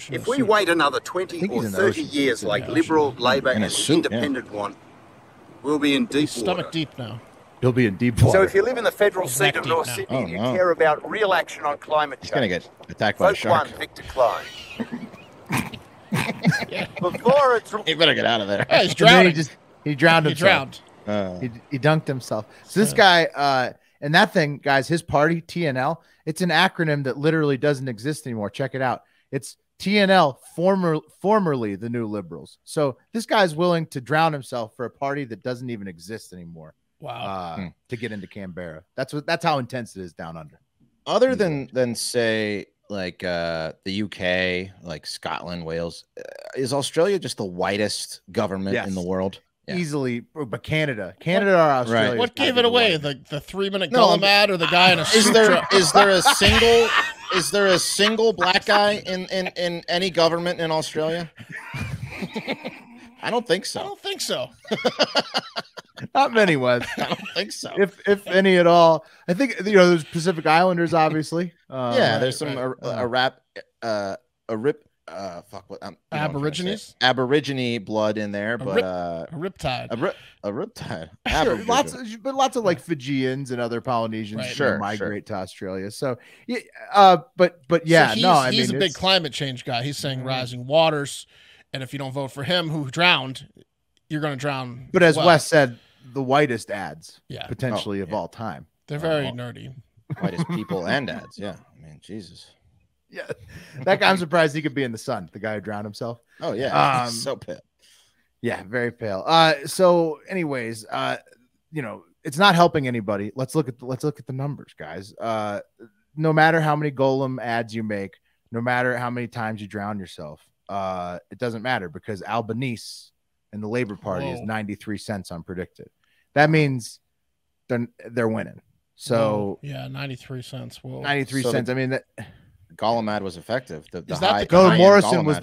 If we wait another 20 or 30 years like Liberal, Labor and Independent want, we'll be in deep water. Stomach deep now. He'll be in deep water. So if you live in the federal seat of North Sydney and you care about real action on climate change, he's going to get attacked by a shark. Vote 1, Victor Klein. Before it's... He better get out of there. He's drowning. He drowned himself. He dunked himself. So this guy, and that thing, guys, his party, TNL, it's an acronym that literally doesn't exist anymore. Check it out. It's TNL, formerly the New Liberals. So this guy's willing to drown himself for a party that doesn't even exist anymore. Wow. To get into Canberra. That's how intense it is down under. Other than say like the UK, like Scotland, Wales, is Australia just the whitest government in the world? Yeah. Easily, but Canada or Australia. Right. What gave it away? The 3-minute Gollum ad or the guy in a suit? Is there a single black guy in any government in Australia? I don't think so. Not many, Wes. I don't think so. If any at all. I think there's Pacific Islanders, obviously. There's some Aborigines, Aborigine blood in there, but a riptide, a riptide. Sure, lots of like Fijians and other Polynesians migrate to Australia. So but yeah, he's a big climate change guy. He's saying rising waters, and if you don't vote for him, who drowned, you're going to drown. But as Wes said, the whitest ads, potentially of all time. They're very nerdy. Whitest people and ads. Yeah, I mean, Jesus. Yeah, that guy, I'm surprised he could be in the sun. The guy who drowned himself. Oh yeah, so pale. Yeah, very pale. So, anyways, it's not helping anybody. Let's look at the numbers, guys. No matter how many Gollum ads you make, no matter how many times you drown yourself, it doesn't matter because Albanese and the Labor Party is 93 cents on PREDICTIT. That means they're winning. So 93 cents. Whoa. 93 cents. I mean that. Gollum ad was effective. Morrison was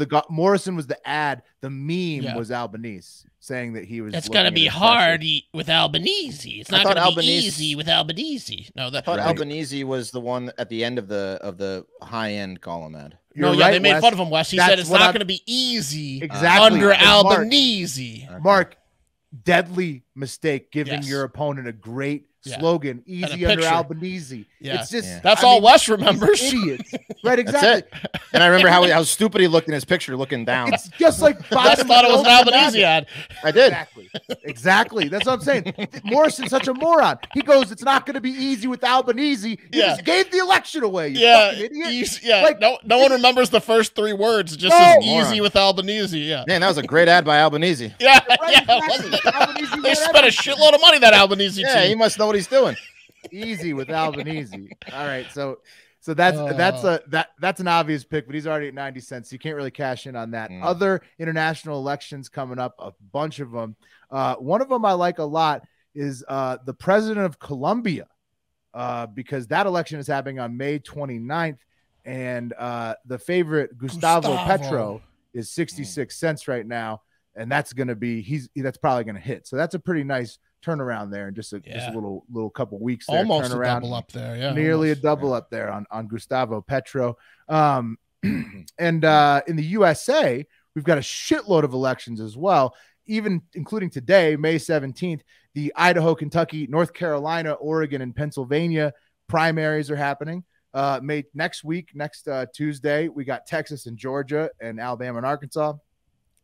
the ad. The meme was Albanese saying that he was. It's going to be hard with Albanese. It's not going to be easy with Albanese. No, I thought Albanese was the one at the end of the high end Gollum ad. They made fun of him, Wes. He said it's not going to be easy under Albanese. Mark, deadly mistake giving your opponent a great slogan, easy under Albanese. It's just that's all Wes remembers. Idiots. Right, exactly. And I remember how stupid he looked in his picture looking down. It's just like I thought it was an Albanese ad. I did. Exactly. That's what I'm saying. Morrison's such a moron. He goes, it's not going to be easy with Albanese. He just gave the election away. You fucking idiot. No one remembers the first 3 words. It just says easy with Albanese. Yeah. Man, that was a great ad by Albanese. Wasn't it? They spent a shitload of money, that Albanese team. He must know what he's doing. Easy with Albanese. All right, so that's an obvious pick, but he's already at 90 cents. So you can't really cash in on that. Other international elections coming up, a bunch of them. One of them I like a lot is the president of Colombia, because that election is happening on May 29th, and the favorite Gustavo Petro is 66 cents right now, and that's going to be that's probably going to hit. So that's a pretty nice turnaround there in just a little couple weeks there. Almost turnaround, a double up there, yeah. Nearly almost. A double up there on Gustavo Petro. And in the USA, we've got a shitload of elections as well, even including today, May 17th. The Idaho, Kentucky, North Carolina, Oregon, and Pennsylvania primaries are happening. Next Tuesday, we got Texas and Georgia and Alabama and Arkansas.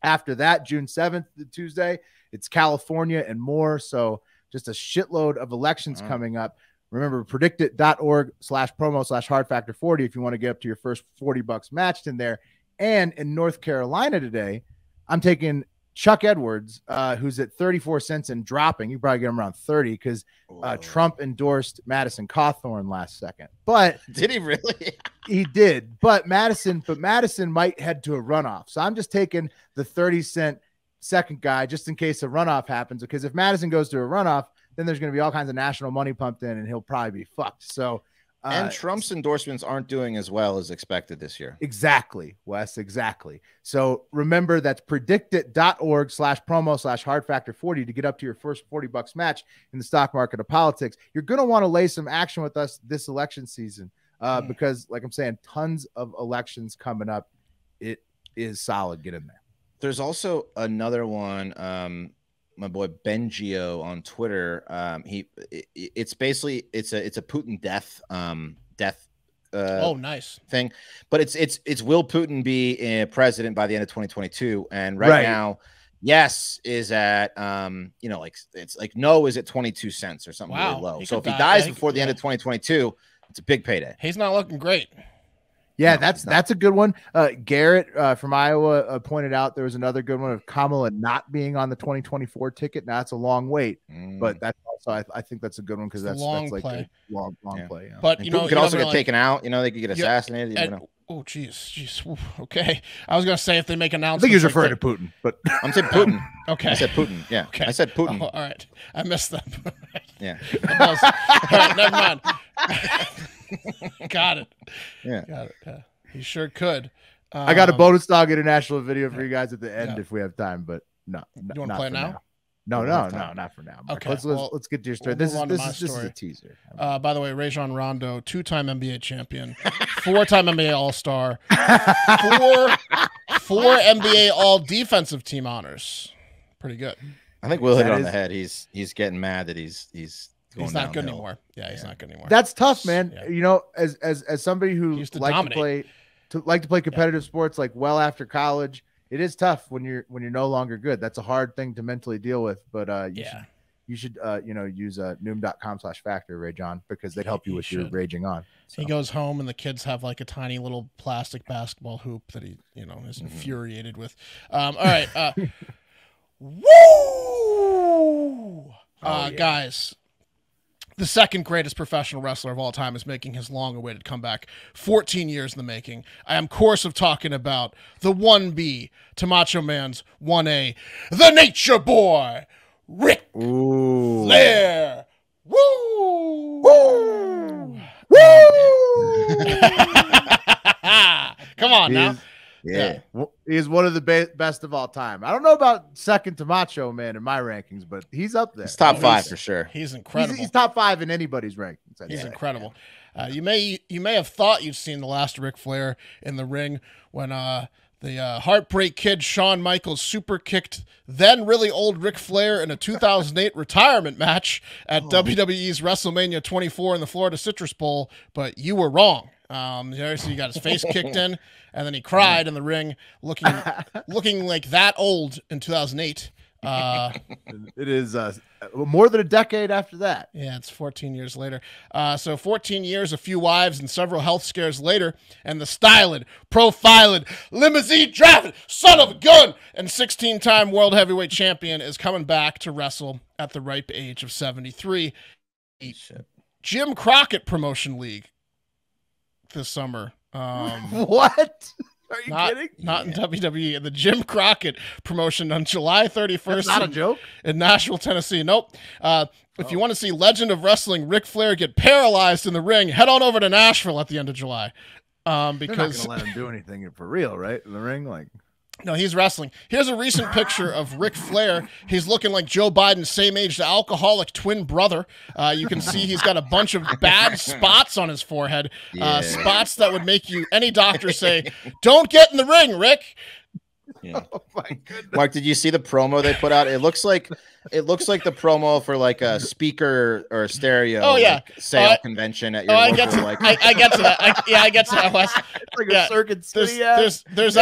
After that, June 7th, the Tuesday, it's California and more. So just a shitload of elections coming up. Remember, predictit.org/promo/hardfactor40 if you want to get up to your first $40 matched in there. And in North Carolina today, I'm taking Chuck Edwards, who's at 34 cents and dropping. You probably get him around 30 because Trump endorsed Madison Cawthorn last second. But did he really? He did. But Madison might head to a runoff. So I'm just taking the 30-cent second guy just in case a runoff happens. Because if Madison goes to a runoff, then there's going to be all kinds of national money pumped in, and he'll probably be fucked. So. And Trump's endorsements aren't doing as well as expected this year. Exactly, Wes, exactly. So remember, that's predictit.org/promo/hardfactor40 to get up to your first $40 match in the stock market of politics. You're going to want to lay some action with us this election season because, like I'm saying, tons of elections coming up. It is solid. Get in there. There's also another one. My boy Bengio on Twitter. It's basically it's a Putin death nice thing, but it's will Putin be president by the end of 2022? And right now, yes is at it's like no is at 22 cents or something really low. So if he dies before the end of 2022, it's a big payday. He's not looking great. Yeah, that's a good one. Garrett from Iowa pointed out there was another good one of Kamala not being on the 2024 ticket. Now it's a long wait, but that's also I think that's a good one because that's like play. A long play. Yeah. But you could also get taken out. They could get assassinated. Oh, jeez. Okay, I was gonna say if they make announcements. I think he's referring to Putin, but I'm saying Putin. Okay, I said Putin. Yeah, okay. I said Putin. Oh, all right, I missed that. Yeah. All right, never mind. Got it. Yeah. Got it. Yeah. He sure could. I got a bonus dog international video for you guys at the end if we have time, but no. You want to play it now? No, not for now. Mark. Okay, let's get to your story. This is a teaser. By the way, Rajon Rondo, 2-time NBA champion, 4-time NBA All-Star, four NBA All-Defensive Team honors. Pretty good. I think Will hit it on the head. He's getting mad that he's not good anymore. Yeah, he's not good anymore. That's tough, man. Yeah. As somebody who liked to play competitive sports like well after college, it is tough when you're no longer good. That's a hard thing to mentally deal with. But you should use noom.com/factor, Rajon, because they'd help you with your raging on. So. He goes home and the kids have like a tiny little plastic basketball hoop that he is infuriated with. All right, woo! Guys. The second greatest professional wrestler of all time is making his long-awaited comeback. 14 years in the making. I am, of course, talking about the 1B to Macho Man's 1A, the Nature Boy, Ric Flair. Woo! Woo! Woo! Come on now. Yeah, he's one of the best of all time. I don't know about second to Macho Man in my rankings, but he's up there. He's top 5 for sure. He's incredible. He's top 5 in anybody's rankings. He's incredible. You may have thought you'd seen the last Ric Flair in the ring when the Heartbreak Kid Shawn Michaels super kicked then really old Ric Flair in a 2008 retirement match at WWE's WrestleMania 24 in the Florida Citrus Bowl, but you were wrong. So he got his face kicked in, and then he cried in the ring, looking like that old in 2008. It is more than a decade after that. Yeah, it's 14 years later. So 14 years, a few wives, and several health scares later, and the styling, profiling, limousine driving, son of a gun, and 16-time world heavyweight champion is coming back to wrestle at the ripe age of 73. Jim Crockett Promotion League this summer. What? Are you kidding? Not in WWE. The Jim Crockett promotion on July 31st. That's not a joke. In Nashville, Tennessee. Nope. If you want to see Legend of Wrestling Ric Flair get paralyzed in the ring, head on over to Nashville at the end of July. Because they're not going to let him do anything for real, right? In the ring, like. No, he's wrestling. Here's a recent picture of Ric Flair. He's looking like Joe Biden's same-aged alcoholic twin brother. You can see he's got a bunch of bad spots on his forehead, spots that would make any doctor say, "Don't get in the ring, Rick." Yeah. Oh my goodness. Mark, did you see the promo they put out? It looks like the promo for like a speaker or a stereo sale convention at your local, I get to that. I get to that, Wes. It's like a Circuit City. There's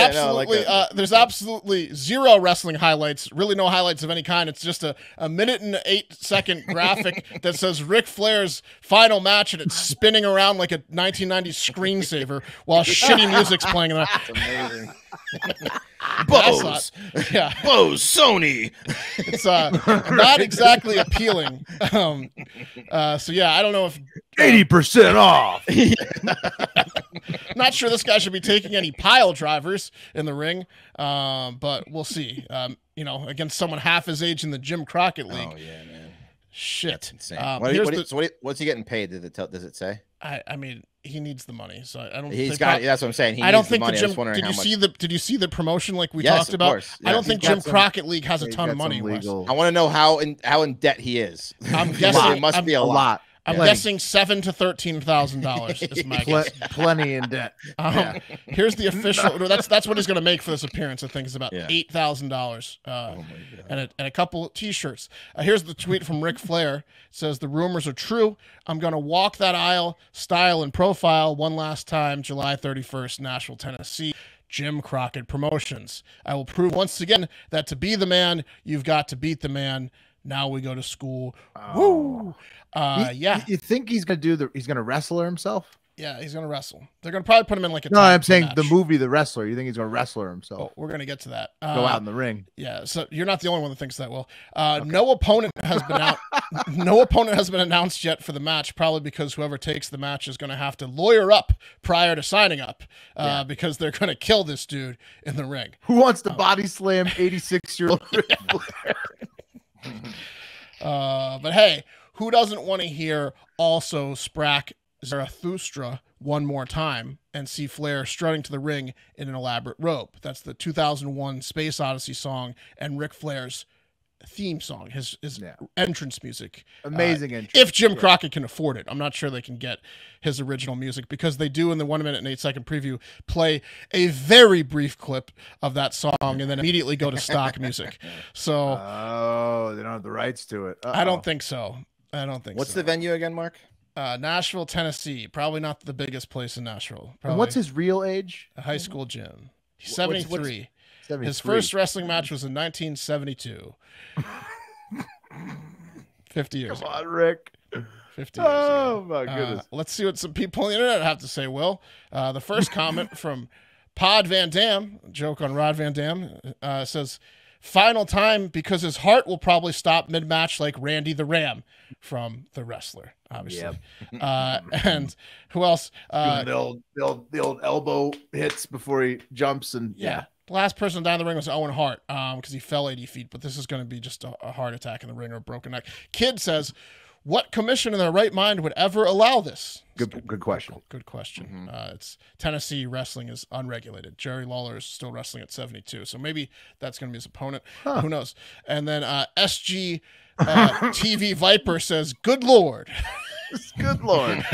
absolutely zero wrestling highlights, really no highlights of any kind. It's just a 1-minute-and-8-second graphic that says Ric Flair's final match, and it's spinning around like a 1990s screensaver while shitty music's playing. That's amazing. Bose, Bose, Sony. It's not exactly appealing. So I don't know if 80% off. Not sure this guy should be taking any pile drivers in the ring, but we'll see. Against someone half his age in the Jim Crockett League. Oh yeah, man. Shit. Insane. What's he getting paid? Does it say? I mean, he needs the money, so I don't. That's what I'm saying. I don't think the Jim. Did you see the promotion like we talked about? Yes. I don't think Jim Crockett League has a ton of money. I want to know how in debt he is. I'm guessing it must be a lot. I'm guessing $7,000 to $13,000 is my guess. Plenty in debt. Here's the official. That's what he's going to make for this appearance. I think is about $8,000 and a couple of T-shirts. Here's the tweet from Ric Flair. It says the rumors are true. I'm going to walk that aisle, style and profile one last time. July 31st, Nashville, Tennessee. Jim Crockett Promotions. I will prove once again that to be the man, you've got to beat the man. Now we go to school. Woo! You think he's gonna he's gonna wrestle himself? Yeah, he's gonna wrestle. They're gonna probably put him in like a. No, I'm saying match. the movie The Wrestler. You think he's gonna wrestle himself? Oh, we're gonna get to that. Go out in the ring. Yeah, so you're not the only one that thinks that. Will. Okay. No opponent has been out. No opponent has been announced yet for the match. Probably because whoever takes the match is gonna have to lawyer up prior to signing up, because they're gonna kill this dude in the ring. Who wants to body slam 86-year-old Ric Flair? But hey, who doesn't want to hear also Sprack Zarathustra one more time and see Flair strutting to the ring in an elaborate robe? That's the 2001 Space Odyssey song and Ric Flair's theme song, his entrance music. Amazing entrance. If Jim Crockett can afford it. I'm not sure they can get his original music, because they do in the 1-minute-and-8-second preview play a very brief clip of that song and then immediately go to stock music. So they don't have the rights to it. I don't think so. What's the venue again, Mark? Nashville, Tennessee. Probably not the biggest place in Nashville. And what's his real age? A high school gym. He's 73. 73. His first wrestling match was in 1972. 50 years Come on, Rick. 50 years ago. Oh, my goodness. Let's see what some people on the internet have to say, Will. The first comment from Pod Van Dam, a joke on Rod Van Dam, says, final time because his heart will probably stop mid-match like Randy the Ram from The Wrestler, obviously. Yep. And who else? The old elbow hits before he jumps. And yeah. The last person down the ring was Owen Hart, because he fell 80 feet, but this is going to be just a heart attack in the ring or a broken neck. Kid says, what commission in their right mind would ever allow this? Good question. Good question. It's Tennessee wrestling is unregulated. Jerry Lawler is still wrestling at 72, so maybe that's going to be his opponent. Who knows? And then SG TV Viper says, good Lord. Good Lord.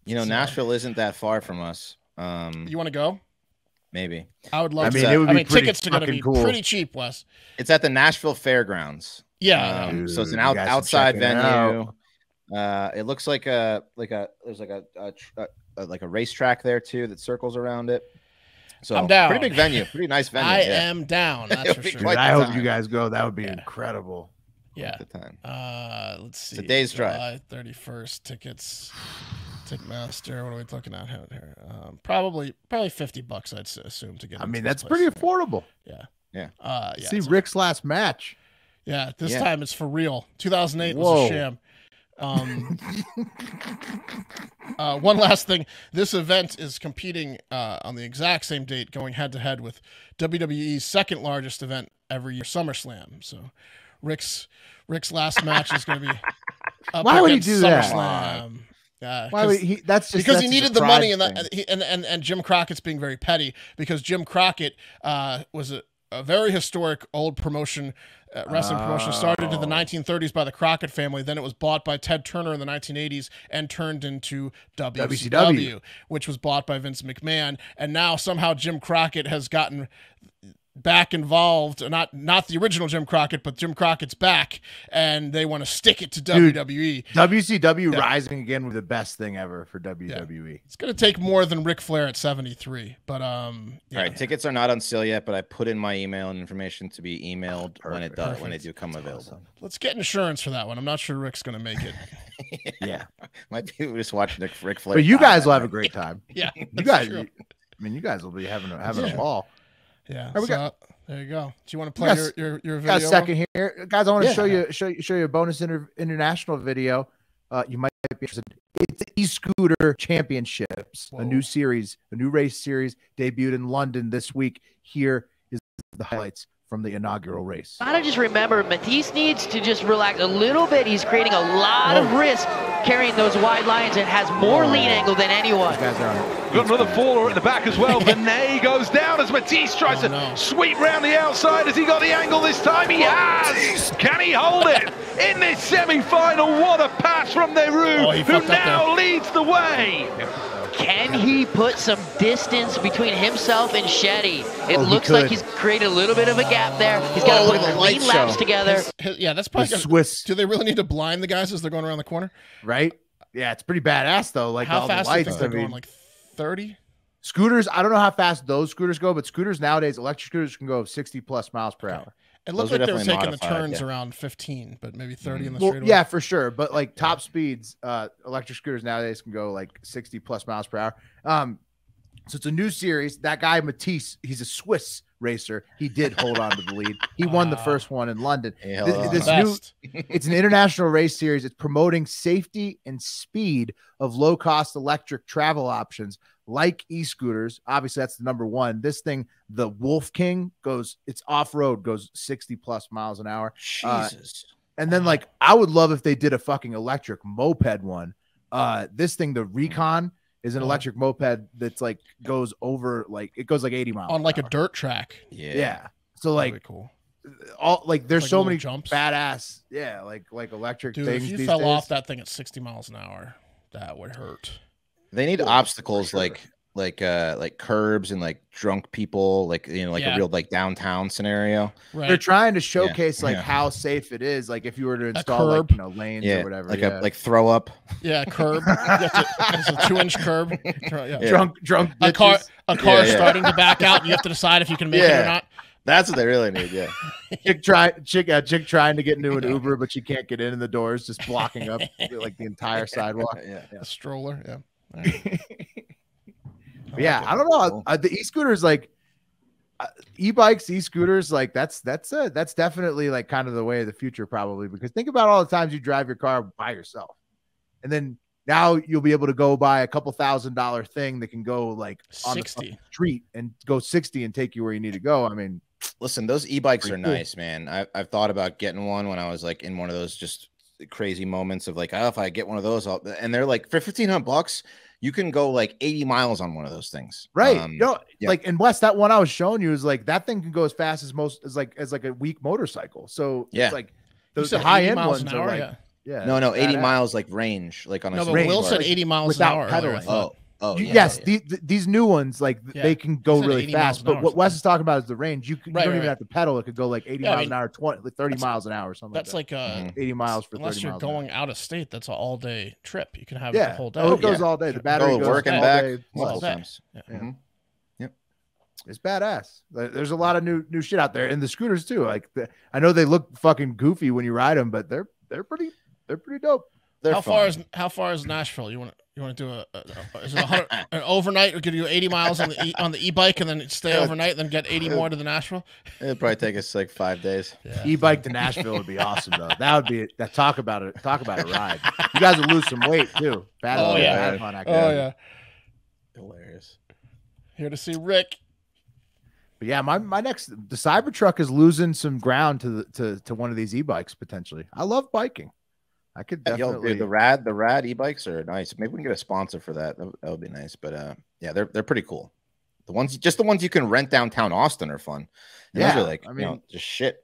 Nashville isn't that far from us. You want to go? Maybe. I would love I mean, it would be tickets are going to be cool. pretty cheap, Wes. It's at the Nashville Fairgrounds. Yeah. So it's an outside venue. It looks like there's like a racetrack there too that circles around it. So I'm down. Pretty big venue, pretty nice venue. I am down. That's for sure. Dude, I hope you guys go. That would be incredible. Yeah. The time. Let's see. It's a day's drive. July 31st tickets. Ticketmaster. What are we looking at here? Probably $50. I'd assume to get. I mean, that's pretty affordable. Yeah. See Rick's last match. Yeah. This time it's for real. 2008 was a sham. One last thing. This event is competing on the exact same date, going head to head with WWE's second largest event every year, SummerSlam. So Rick's last match is going to be up Why would he against do SummerSlam. that? That's just because he needed the money, and Jim Crockett's being very petty because Jim Crockett was a very historic old promotion. Wrestling promotion started in the 1930s by the Crockett family. Then it was bought by Ted Turner in the 1980s and turned into WCW, which was bought by Vince McMahon. And now somehow Jim Crockett has gotten back involved. Not the original Jim Crockett, but Jim Crockett's back, and they want to stick it to WWE. WCW rising again with the best thing ever for WWE. Yeah. It's going to take more than Ric Flair at 73, but All right, tickets are not on sale yet, but I put in my email and information to be emailed when they do come available. Awesome. Let's get insurance for that one. I'm not sure Rick's going to make it. Yeah, might be just watching Ric Flair. But you guys will have a great time. Yeah, you guys. True. You guys will be having a ball. Yeah. Right, there you go. Do you want to play your video? Got a second here, guys. I want to show you a bonus international video. You might be interested. It's the eScooter Championships, a new series, a new race series, debuted in London this week. Here is the highlights from the inaugural race. Gotta just remember, Matisse needs to just relax a little bit. He's creating a lot of risk carrying those wide lines and has more lead angle than anyone. These guys are on Got another faller at the back as well. Benet goes down as Matisse tries to sweep round the outside. Has he got the angle this time? He has! Can he hold it in this semi-final? What a pass from Nehru, who now leads the way. Can he put some distance between himself and Shetty? It looks like he's created a little bit of a gap there. He's got to put clean laps together. That's probably Swiss. Do they really need to blind the guys as they're going around the corner? Right? Yeah, it's pretty badass though. Like how all fast the lights. They're going, like 30? Scooters, I don't know how fast those scooters go, but scooters nowadays, electric scooters can go 60+ miles per hour. It looked like they were taking the turns around 15, but maybe 30 in the straightaway. Yeah, for sure. But like top speeds, electric scooters nowadays can go like 60+ miles per hour. So it's a new series. That guy Matisse, he's a Swiss racer. He did hold on to the lead. He won the first one in London. It's an international race series. It's promoting safety and speed of low-cost electric travel options like e-scooters. Obviously, that's the number one. This thing, the Wolf King, it's off-road, goes 60+ miles an hour. Jesus. And then, like, I would love if they did a fucking electric moped one. This thing, the Recon, is an electric moped that's like goes over it goes like 80 miles on like a dirt track. Yeah. So like cool. All like there's like so many jumps. Badass. Yeah, like electric things. If you fell off that thing at 60 miles an hour, that would hurt. They need obstacles like curbs and like drunk people, like a real like downtown scenario. Right. They're trying to showcase how safe it is. Like if you were to install like lanes or whatever. Like throw up. Yeah, curb. It's a 2-inch curb. Drunk. A car starting to back out, and you have to decide if you can make it or not. That's what they really need. Yeah. Chick trying to get into an Uber, but she can't get in the doors, just blocking up like the entire sidewalk. A stroller. Yeah. Right. I don't know. The e-scooters, like e-bikes, e-scooters, like that's definitely like kind of the way of the future, probably, because think about all the times you drive your car by yourself, and then now you'll be able to go buy a couple $1,000 thing that can go like 60 on the street and go 60 and take you where you need to go. I mean, listen, those e-bikes are nice, man. I've thought about getting one when I was like in one of those just crazy moments of like, if I get one of those, and they're like for $1,500. You can go like 80 miles on one of those things. Right. Like in West, that one I was showing you is like that thing can go as fast as as like a weak motorcycle. So it's like those high end ones are like, no, 80 miles like range, like on a but Will said 80 miles an hour. Pedaling. Yes. These new ones, like they can go really fast. But what Wes is talking about is the range. You don't even have to pedal. It could go like 80 miles an hour, 30 miles an hour or something. That's like 80 miles for 30 miles. Unless you're going out of state, that's an all day trip. You can have it the whole day. It goes all day. The battery goes work and all back day. multiple times. Yep. It's badass. There's a lot of new shit out there, and the scooters too. Like I know they look fucking goofy when you ride them, but they're pretty dope. How far is Nashville? You want to do is it an overnight? Or could you do 80 miles on the e-bike and then stay overnight, then get 80 more to the Nashville? It'd probably take us like 5 days. Yeah. E-bike to Nashville would be awesome though. That would be talk about a ride. You guys would lose some weight too. Hilarious. Here to see Rick. But yeah, my next the Cybertruck is losing some ground to one of these e-bikes potentially. I love biking. I could definitely. The rad e-bikes are nice. Maybe we can get a sponsor for that. That would be nice. But yeah, they're pretty cool. The ones you can rent downtown Austin are fun. And those are like, I mean, just shit.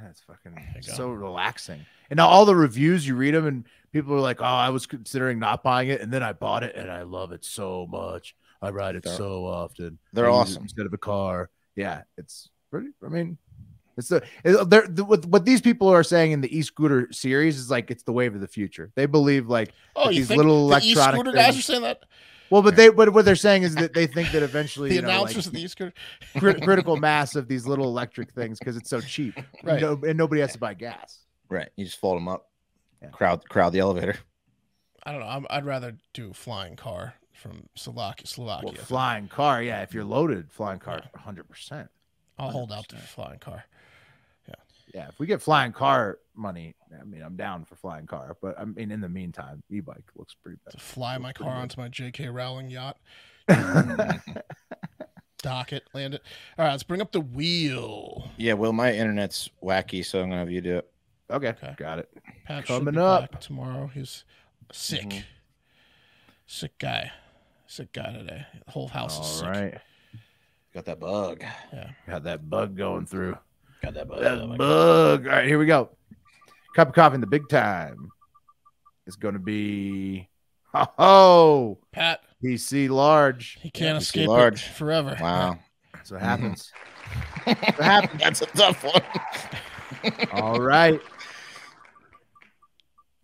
That's fucking so relaxing. And now all the reviews, you read them, and people are like, "Oh, I was considering not buying it, and then I bought it, and I love it so much. I ride it so often. They're awesome instead of a car." Yeah, it's pretty. I mean, what these people are saying in the eScooter series is like it's the wave of the future. They believe like these little electronic eScooter guys are saying that. Well, but what they're saying is that they think that eventually the announcers of the eScooter critical mass of these little electric things because it's so cheap, right? And nobody has to buy gas. Right, you just fold them up, crowd the elevator. I don't know. I'd rather do flying car from Slovakia. Well, flying car, yeah. If you're loaded, flying car, 100%. I'll hold out to flying car. Yeah, if we get flying car money, I mean, I'm down for flying car. But I mean, in the meantime, e-bike looks pretty bad. To fly my car onto my J.K. Rowling yacht. Dock it, land it. All right, let's bring up the wheel. Yeah, well, my internet's wacky, so I'm going to have you do it. Okay, got it. Pat coming up back tomorrow. He's sick. Sick guy today. The whole house is sick. All right. Got that bug. Yeah. Got that bug going through. Got that bug. That bug. All right, here we go. Cup of coffee in the big time is going to be Pat. PC large. He can't escape large forever. Wow. That's what happens. That's what happens. That's a tough one. All right.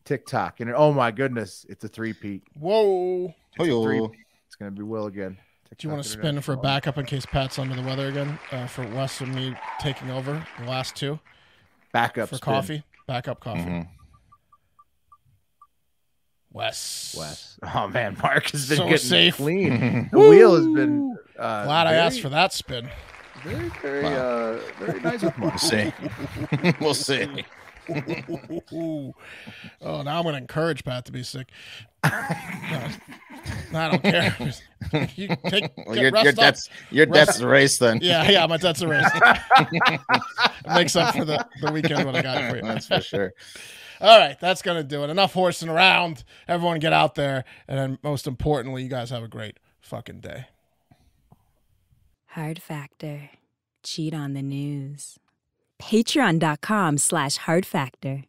TikTok. And oh my goodness, it's a three-peat. Whoa. It's going to be Will again. Do you want to spin for a backup in case Pat's under the weather again? For Wes and me taking over the last two? Backup for spin. Coffee? Backup coffee. Wes. Oh, man. Mark has been so getting safe. Clean. The wheel has been... glad I asked for that spin. Very, very nice with Mark. We'll see. We'll see. Oh, now I'm going to encourage Pat to be sick. No, I don't care. You your debt's a race then. Yeah, my debt's a race. It makes up for the weekend when I got it for you. That's for sure. All right, that's going to do it. Enough horsing around. Everyone get out there. And then most importantly, you guys have a great fucking day. Hard Factor. Cheat on the news. Patreon.com/hardfactor.